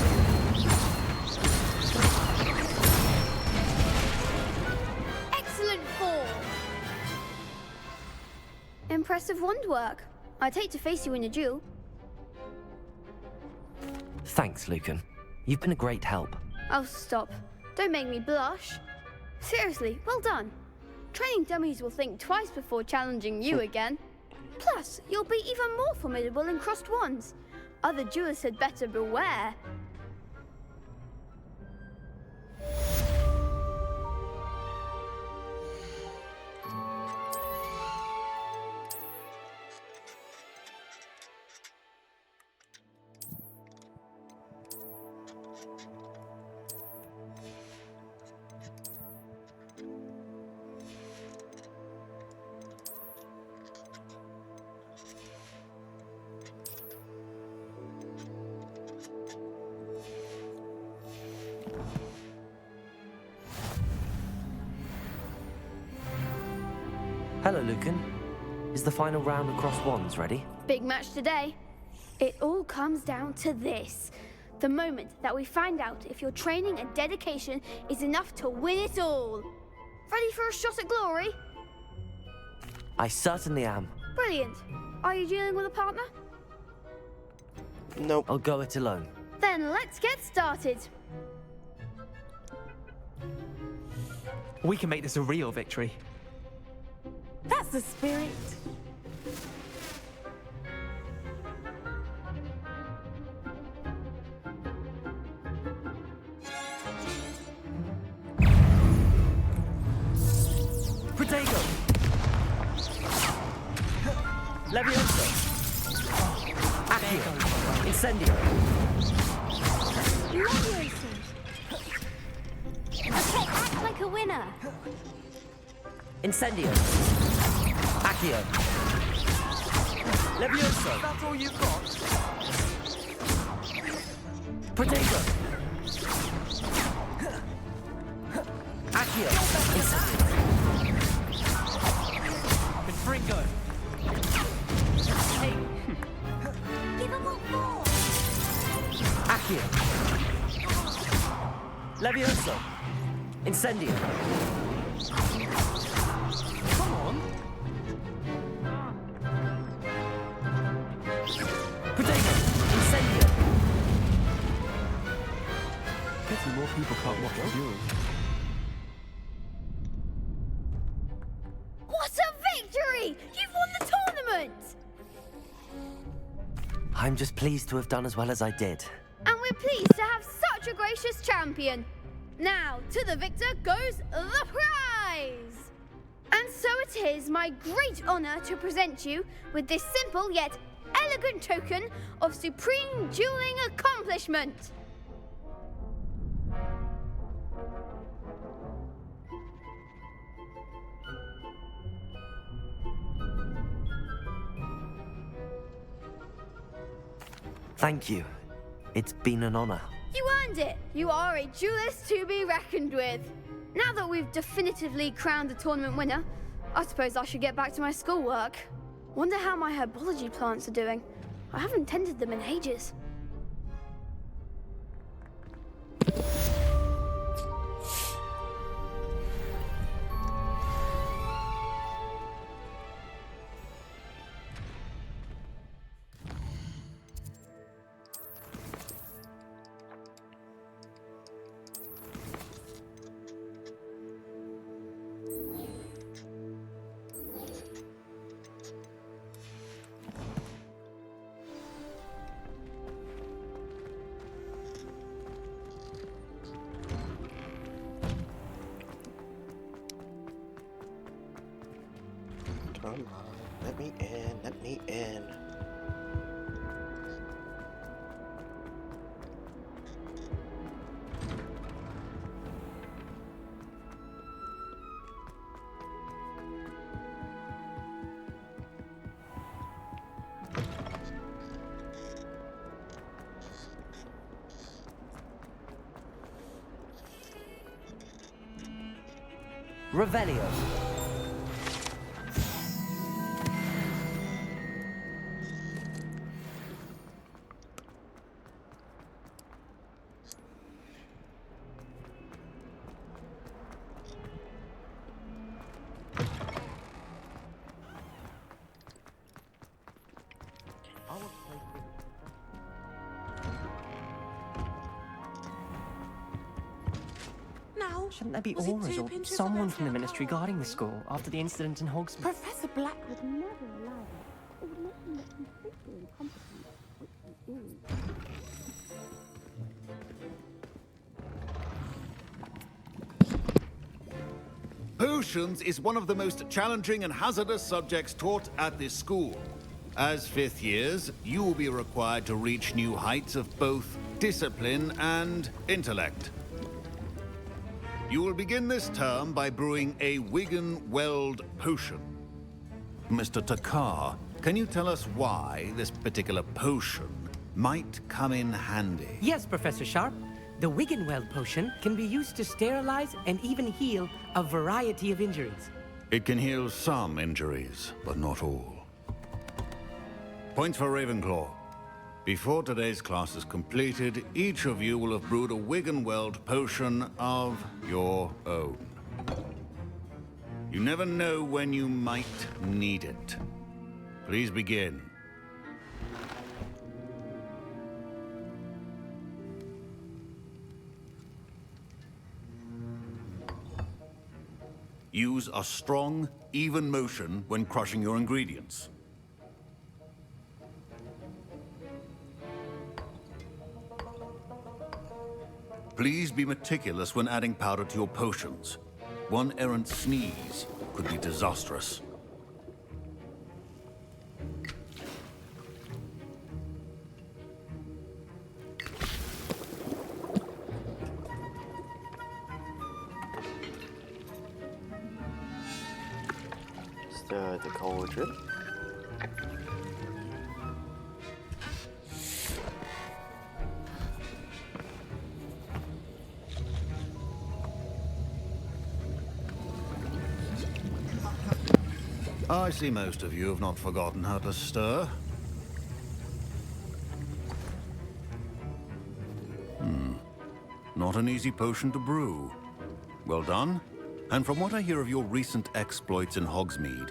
Excellent form. Impressive wand work. I'd hate to face you in a duel. Thanks, Lucan. You've been a great help. Oh, stop. Don't make me blush. Seriously, well done. Training dummies will think twice before challenging you again. Plus, you'll be even more formidable in crossed wands. Other duelists had better beware. Hello, Lucan. Is the final round across wands ready? Big match today. It all comes down to this. The moment that we find out if your training and dedication is enough to win it all. Ready for a shot at glory? I certainly am. Brilliant. Are you dealing with a partner? Nope. I'll go it alone. Then let's get started. We can make this a real victory. That's the spirit. Protego! Leviosa! Accio! Incendio! Leviosa! Okay, act like a winner. Incendio! Accio! Leviosa! That's all you've got? Protego! Accio! Incendio! Confringo! Hey! Give him what for! Accio! Leviosa! Incendio! Come on! Protego! Incendio! Pity more people can't watch the duel. What a victory! You've won the tournament! I'm just pleased to have done as well as I did. And we're pleased to have such a gracious champion. Now, to the victor goes the prize! And so it is my great honor to present you with this simple yet elegant token of supreme dueling accomplishment. Thank you. It's been an honor. You earned it! You are a duelist to be reckoned with. Now that we've definitively crowned the tournament winner, I suppose I should get back to my schoolwork. Wonder how my herbology plants are doing. I haven't tended them in ages. Come on, let me in, let me in. Revelio. Now, Shouldn't there be was it auras two or pinches of someone from the Antioch ministry or guarding the school after the incident in Hogsmeade? Professor Black would never allow that. It would make him look completely incompetent, which he is. Potions is one of the most challenging and hazardous subjects taught at this school. As fifth years, you will be required to reach new heights of both discipline and intellect. You will begin this term by brewing a Wigan-Weld potion. Mr. Takar, can you tell us why this particular potion might come in handy? Yes, Professor Sharp. The Wigan-Weld potion can be used to sterilize and even heal a variety of injuries. It can heal some injuries, but not all. Points for Ravenclaw. Before today's class is completed, each of you will have brewed a Wigan-Weld potion of your own. You never know when you might need it. Please begin. Use a strong, even motion when crushing your ingredients. Please be meticulous when adding powder to your potions. One errant sneeze could be disastrous. Stir the cauldron. I see most of you have not forgotten how to stir. Not an easy potion to brew. Well done. And from what I hear of your recent exploits in Hogsmeade,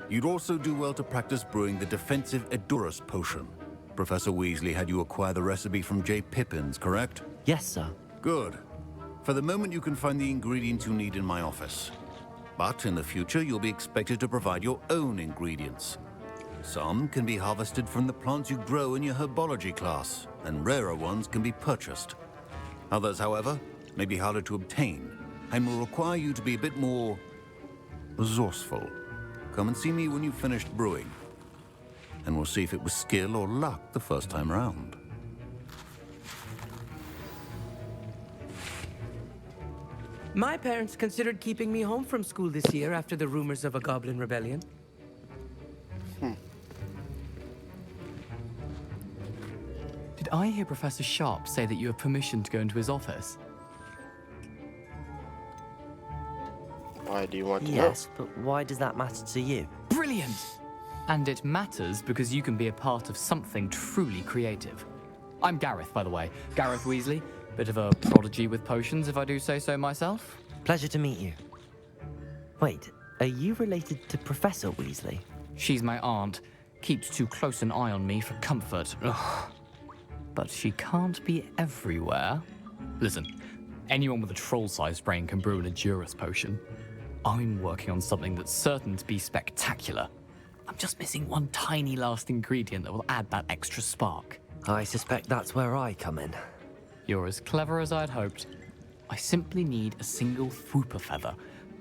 you'd also do well to practice brewing the defensive Edurus potion. Professor Weasley had you acquire the recipe from J. Pippins, correct? Yes, sir. Good. For the moment, you can find the ingredients you need in my office. But in the future, you'll be expected to provide your own ingredients. Some can be harvested from the plants you grow in your herbology class, and rarer ones can be purchased. Others, however, may be harder to obtain, and will require you to be a bit more resourceful. Come and see me when you've finished brewing, and we'll see if it was skill or luck the first time round. My parents considered keeping me home from school this year after the rumors of a goblin rebellion. Did Did I hear Professor Sharp say that you have permission to go into his office? Why do you want to know? Yes, but why does that matter to you? Brilliant! And it matters because you can be a part of something truly creative. I'm Gareth, by the way. Gareth Weasley. Bit of a prodigy with potions, if I do say so myself. Pleasure to meet you. Wait, are you related to Professor Weasley? She's my aunt. Keeps too close an eye on me for comfort. Ugh. But she can't be everywhere. Listen, anyone with a troll-sized brain can brew an Edurus potion. I'm working on something that's certain to be spectacular. I'm just missing one tiny last ingredient that will add that extra spark. I suspect that's where I come in. You're as clever as I'd hoped. I simply need a single Fwooper feather.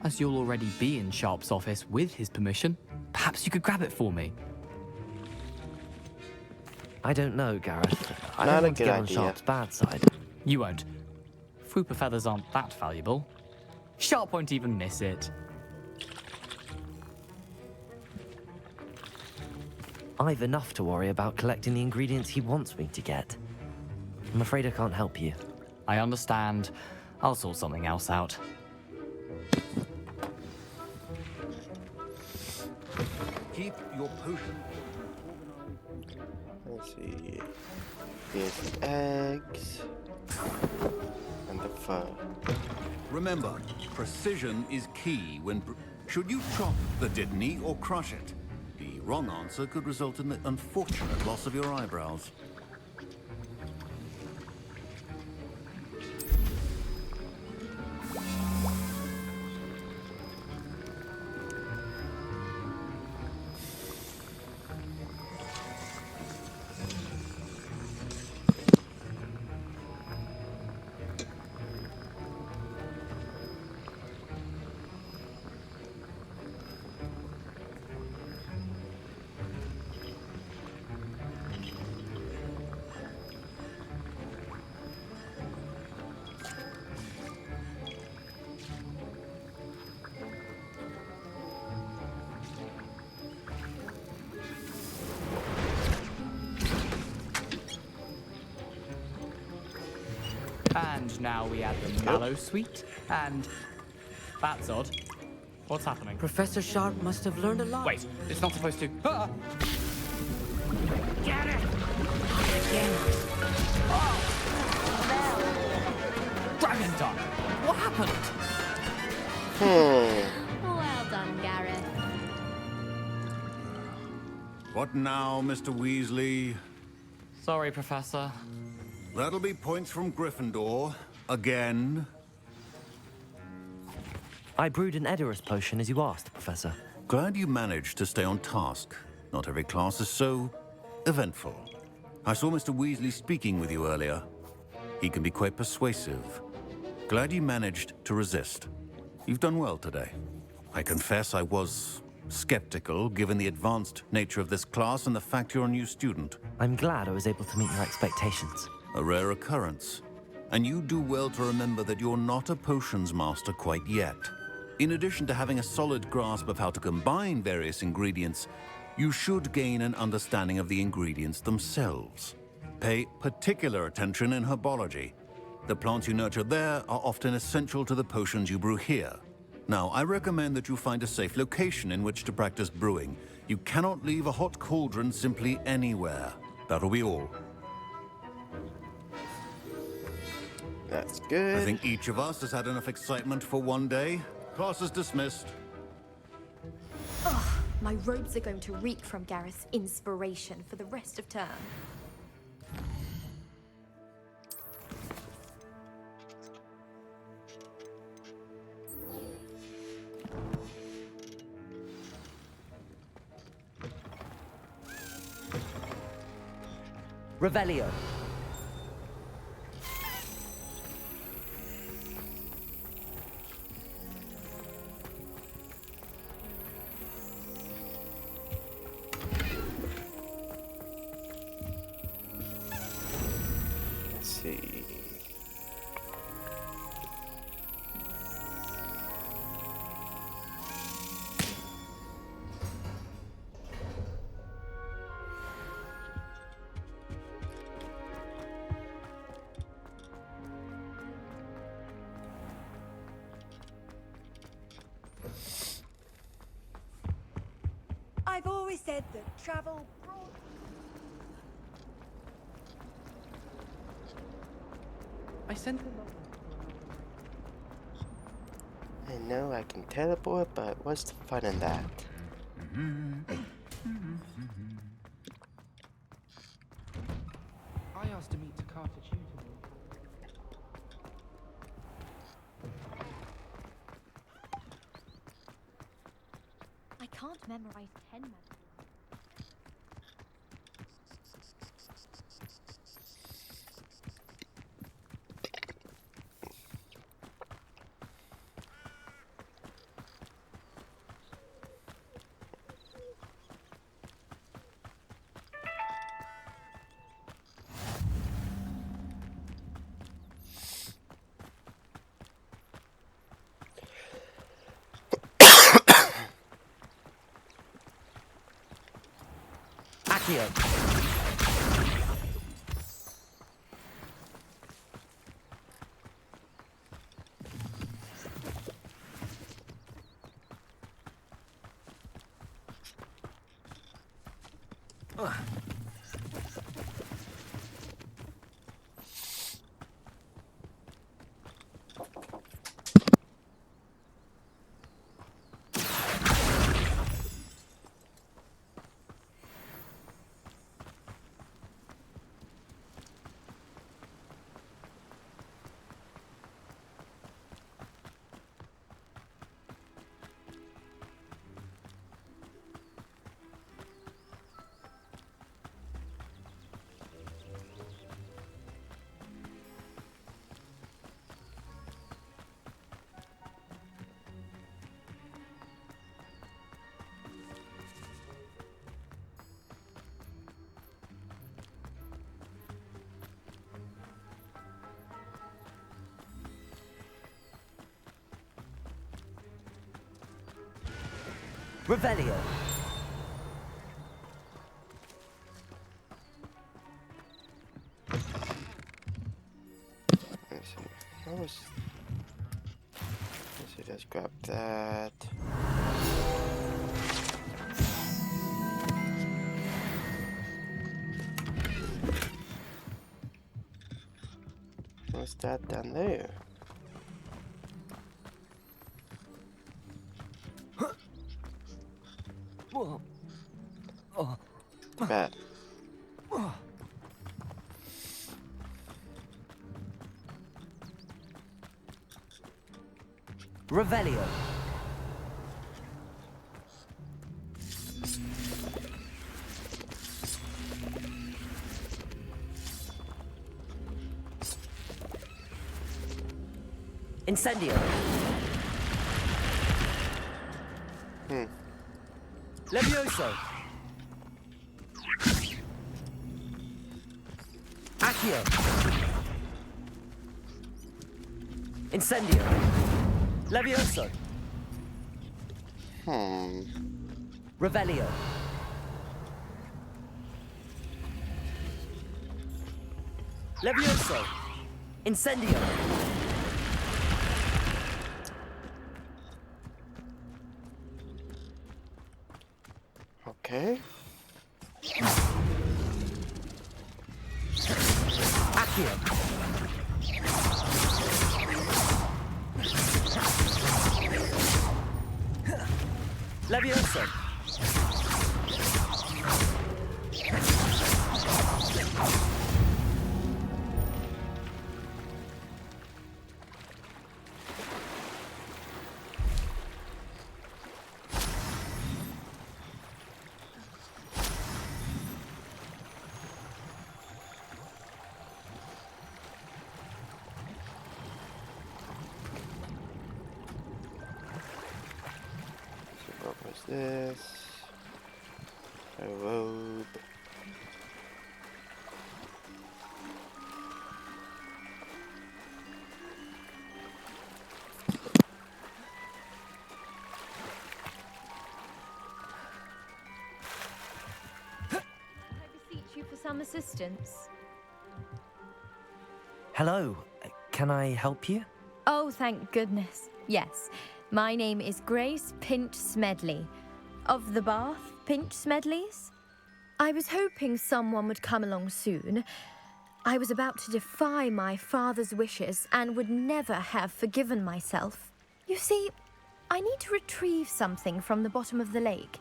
As you'll already be in Sharp's office with his permission, perhaps you could grab it for me. I don't know, Gareth. I Not don't a want to good get on idea. Sharp's bad side. You won't. Fwooper feathers aren't that valuable. Sharp won't even miss it. I've enough to worry about collecting the ingredients he wants me to get. I'm afraid I can't help you. I understand. I'll sort something else out. Keep your potion. Let's see. There's eggs and the fur. Remember, precision is key when... Should you chop the Dittany or crush it? The wrong answer could result in the unfortunate loss of your eyebrows. And now we add the mallow sweet, and... That's odd. What's happening? Professor Sharp must have learned a lot. Wait, it's not supposed to... Ah! Get it! Dragon Dog! What happened? Well done, Gareth. What now, Mr. Weasley? Sorry, Professor. That'll be points from Gryffindor. Again. I brewed an Edurus potion as you asked, Professor. Glad you managed to stay on task. Not every class is so eventful. I saw Mr. Weasley speaking with you earlier. He can be quite persuasive. Glad you managed to resist. You've done well today. I confess I was skeptical, given the advanced nature of this class and the fact you're a new student. I'm glad I was able to meet your expectations. A rare occurrence. And you do well to remember that you're not a potions master quite yet. In addition to having a solid grasp of how to combine various ingredients, you should gain an understanding of the ingredients themselves. Pay particular attention in herbology. The plants you nurture there are often essential to the potions you brew here. Now, I recommend that you find a safe location in which to practice brewing. You cannot leave a hot cauldron simply anywhere. That'll be all. That's good. I think each of us has had enough excitement for one day. Class is dismissed. Ugh, my robes are going to reek from Gareth's inspiration for the rest of term. Revelio. Let's see. always said that travel brought... I sent him up. I know I can teleport, but what's the fun in that? I asked to meet Takata Tutor. I can't memorize 10 magic. Accio. Revelio. Let's see. Let's see, let's grab that. What's that down there? Bat. Revelio. Incendio. Levioso. Accio. Incendio. Levioso. Revelio. Levioso. Incendio. Okay. Accio. Levioso. What was this? A robe. I beseech you for some assistance. Hello. Can I help you? Oh, thank goodness. Yes. My name is Grace Pinch Smedley, of the Bath Pinch Smedleys? I was hoping someone would come along soon. I was about to defy my father's wishes and would never have forgiven myself. You see, I need to retrieve something from the bottom of the lake.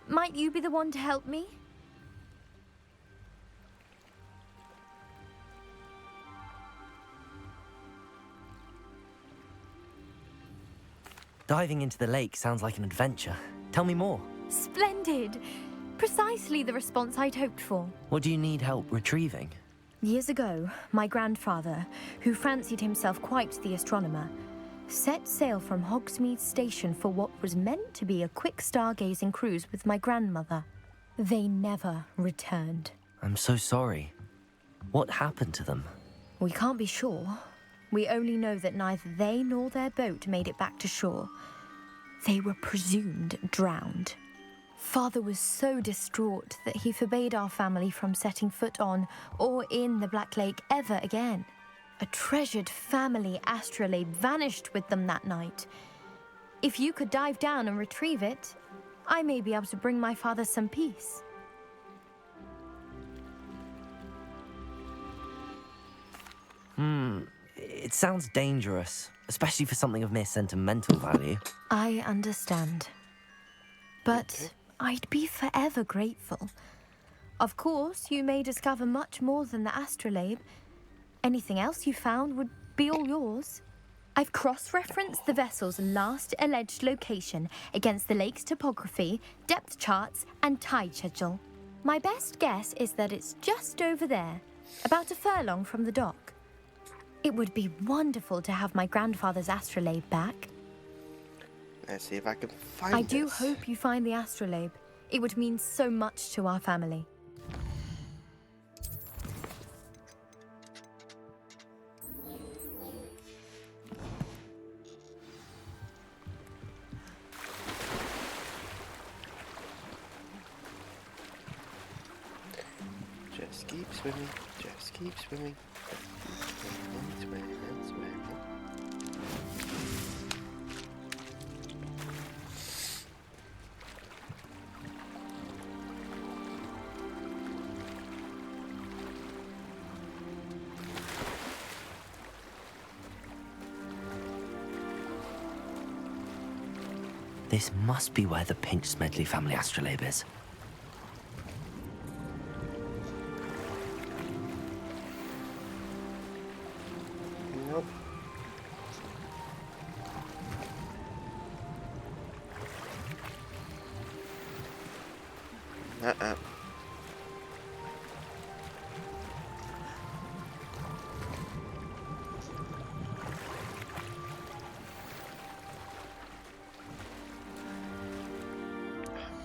Might you be the one to help me? Diving into the lake sounds like an adventure. Tell me more. Splendid! Precisely the response I'd hoped for. What do you need help retrieving? Years ago, my grandfather, who fancied himself quite the astronomer, set sail from Hogsmeade Station for what was meant to be a quick stargazing cruise with my grandmother. They never returned. I'm so sorry. What happened to them? We can't be sure. We only know that neither they nor their boat made it back to shore. They were presumed drowned. Father was so distraught that he forbade our family from setting foot on or in the Black Lake ever again. A treasured family astrolabe vanished with them that night. If you could dive down and retrieve it, I may be able to bring my father some peace. It sounds dangerous, especially for something of mere sentimental value. I understand. But I'd be forever grateful. Of course, you may discover much more than the astrolabe. Anything else you found would be all yours. I've cross-referenced the vessel's last alleged location against the lake's topography, depth charts, and tide schedule. My best guess is that it's just over there, about a furlong from the dock. It would be wonderful to have my grandfather's astrolabe back. Let's see if I can find I do hope you find the astrolabe. It would mean so much to our family. Just keep swimming, just keep swimming. Swimming. This must be where the Pinch Smedley family astrolabe is. Nope.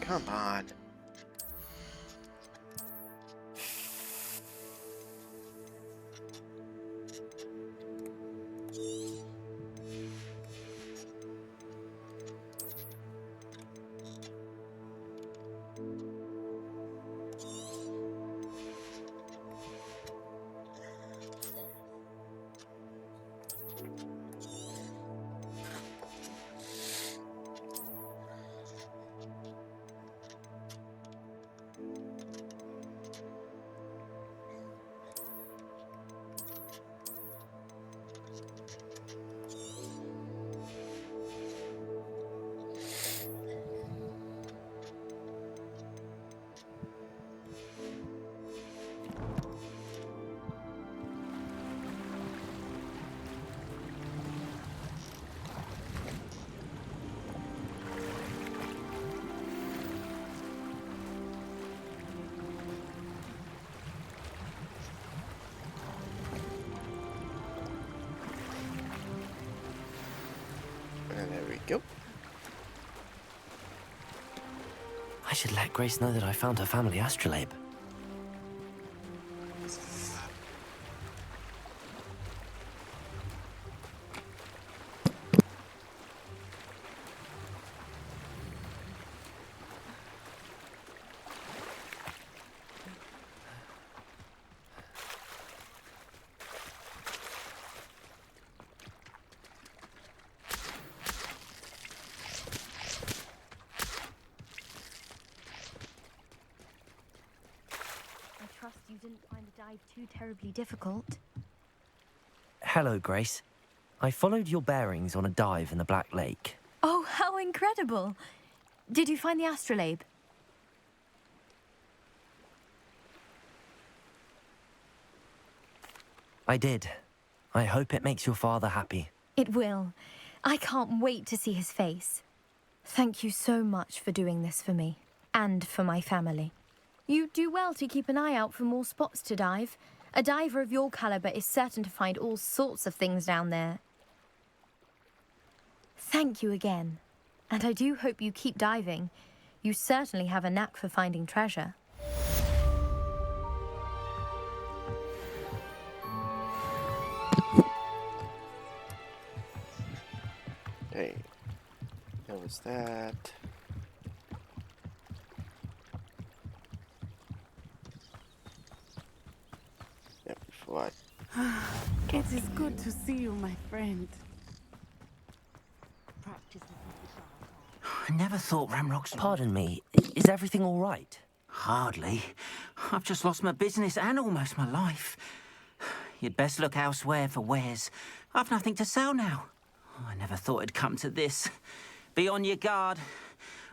Come on. And there we go. I should let Grace know that I found her family astrolabe. you didn't find the dive too terribly difficult. Hello, Grace. I followed your bearings on a dive in the Black Lake. Oh, how incredible! Did you find the astrolabe? I did. I hope it makes your father happy. It will. I can't wait to see his face. Thank you so much for doing this for me, and for my family. You do well to keep an eye out for more spots to dive. A diver of your caliber is certain to find all sorts of things down there. Thank you again. And I do hope you keep diving. You certainly have a knack for finding treasure. Hey, that was that. Yep, before It is good to see you, my friend. I never thought Ranrock's... Pardon me, is everything all right? Hardly. I've just lost my business and almost my life. You'd best look elsewhere for wares. I've nothing to sell now. I never thought it'd come to this. Be on your guard.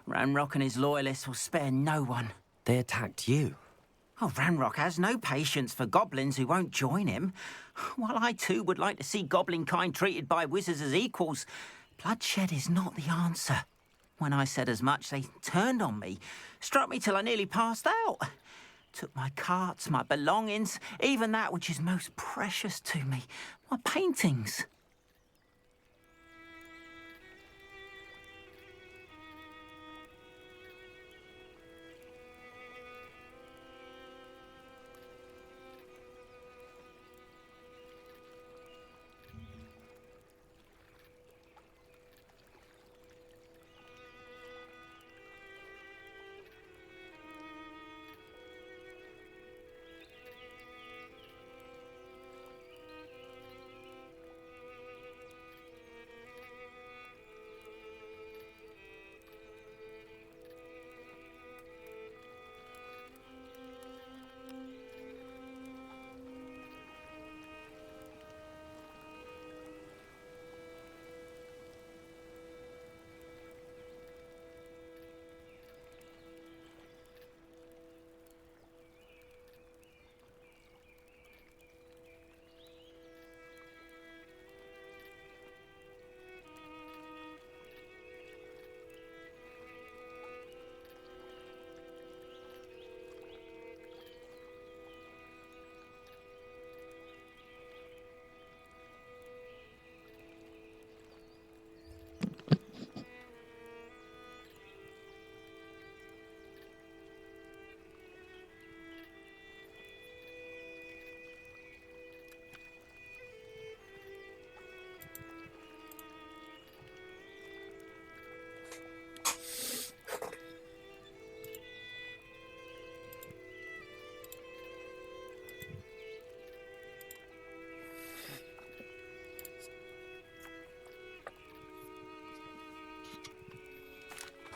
Ranrock and his loyalists will spare no one. They attacked you? Oh, Ranrock has no patience for goblins who won't join him. While I too would like to see goblin kind treated by wizards as equals, bloodshed is not the answer. When I said as much, they turned on me, struck me till I nearly passed out. Took my carts, my belongings, even that which is most precious to me, my paintings.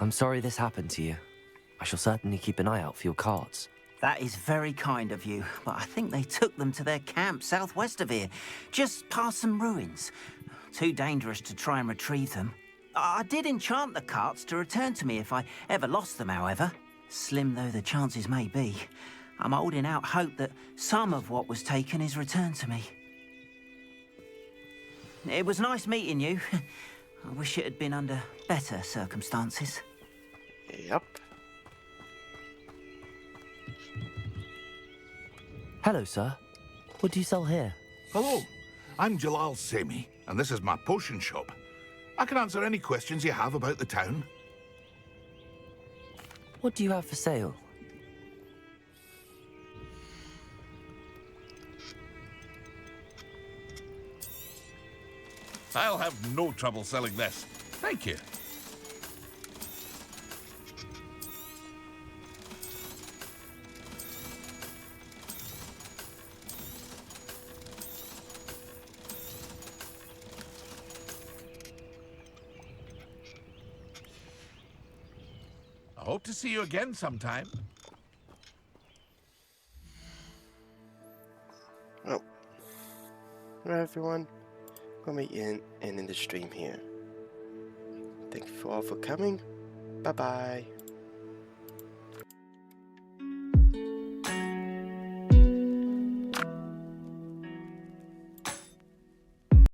I'm sorry this happened to you. I shall certainly keep an eye out for your cards. That is very kind of you, but I think they took them to their camp southwest of here, just past some ruins. Too dangerous to try and retrieve them. I did enchant the carts to return to me if I ever lost them, however. Slim though the chances may be, I'm holding out hope that some of what was taken is returned to me. It was nice meeting you. I wish it had been under better circumstances. Yep. Hello, sir. What do you sell here? Hello, I'm Jalal Semi, and this is my potion shop. I can answer any questions you have about the town. What do you have for sale? I'll have no trouble selling this. Thank you. I hope to see you again sometime. Alright, everyone. I'm going to be ending the stream here. Thank you all for coming. Bye bye.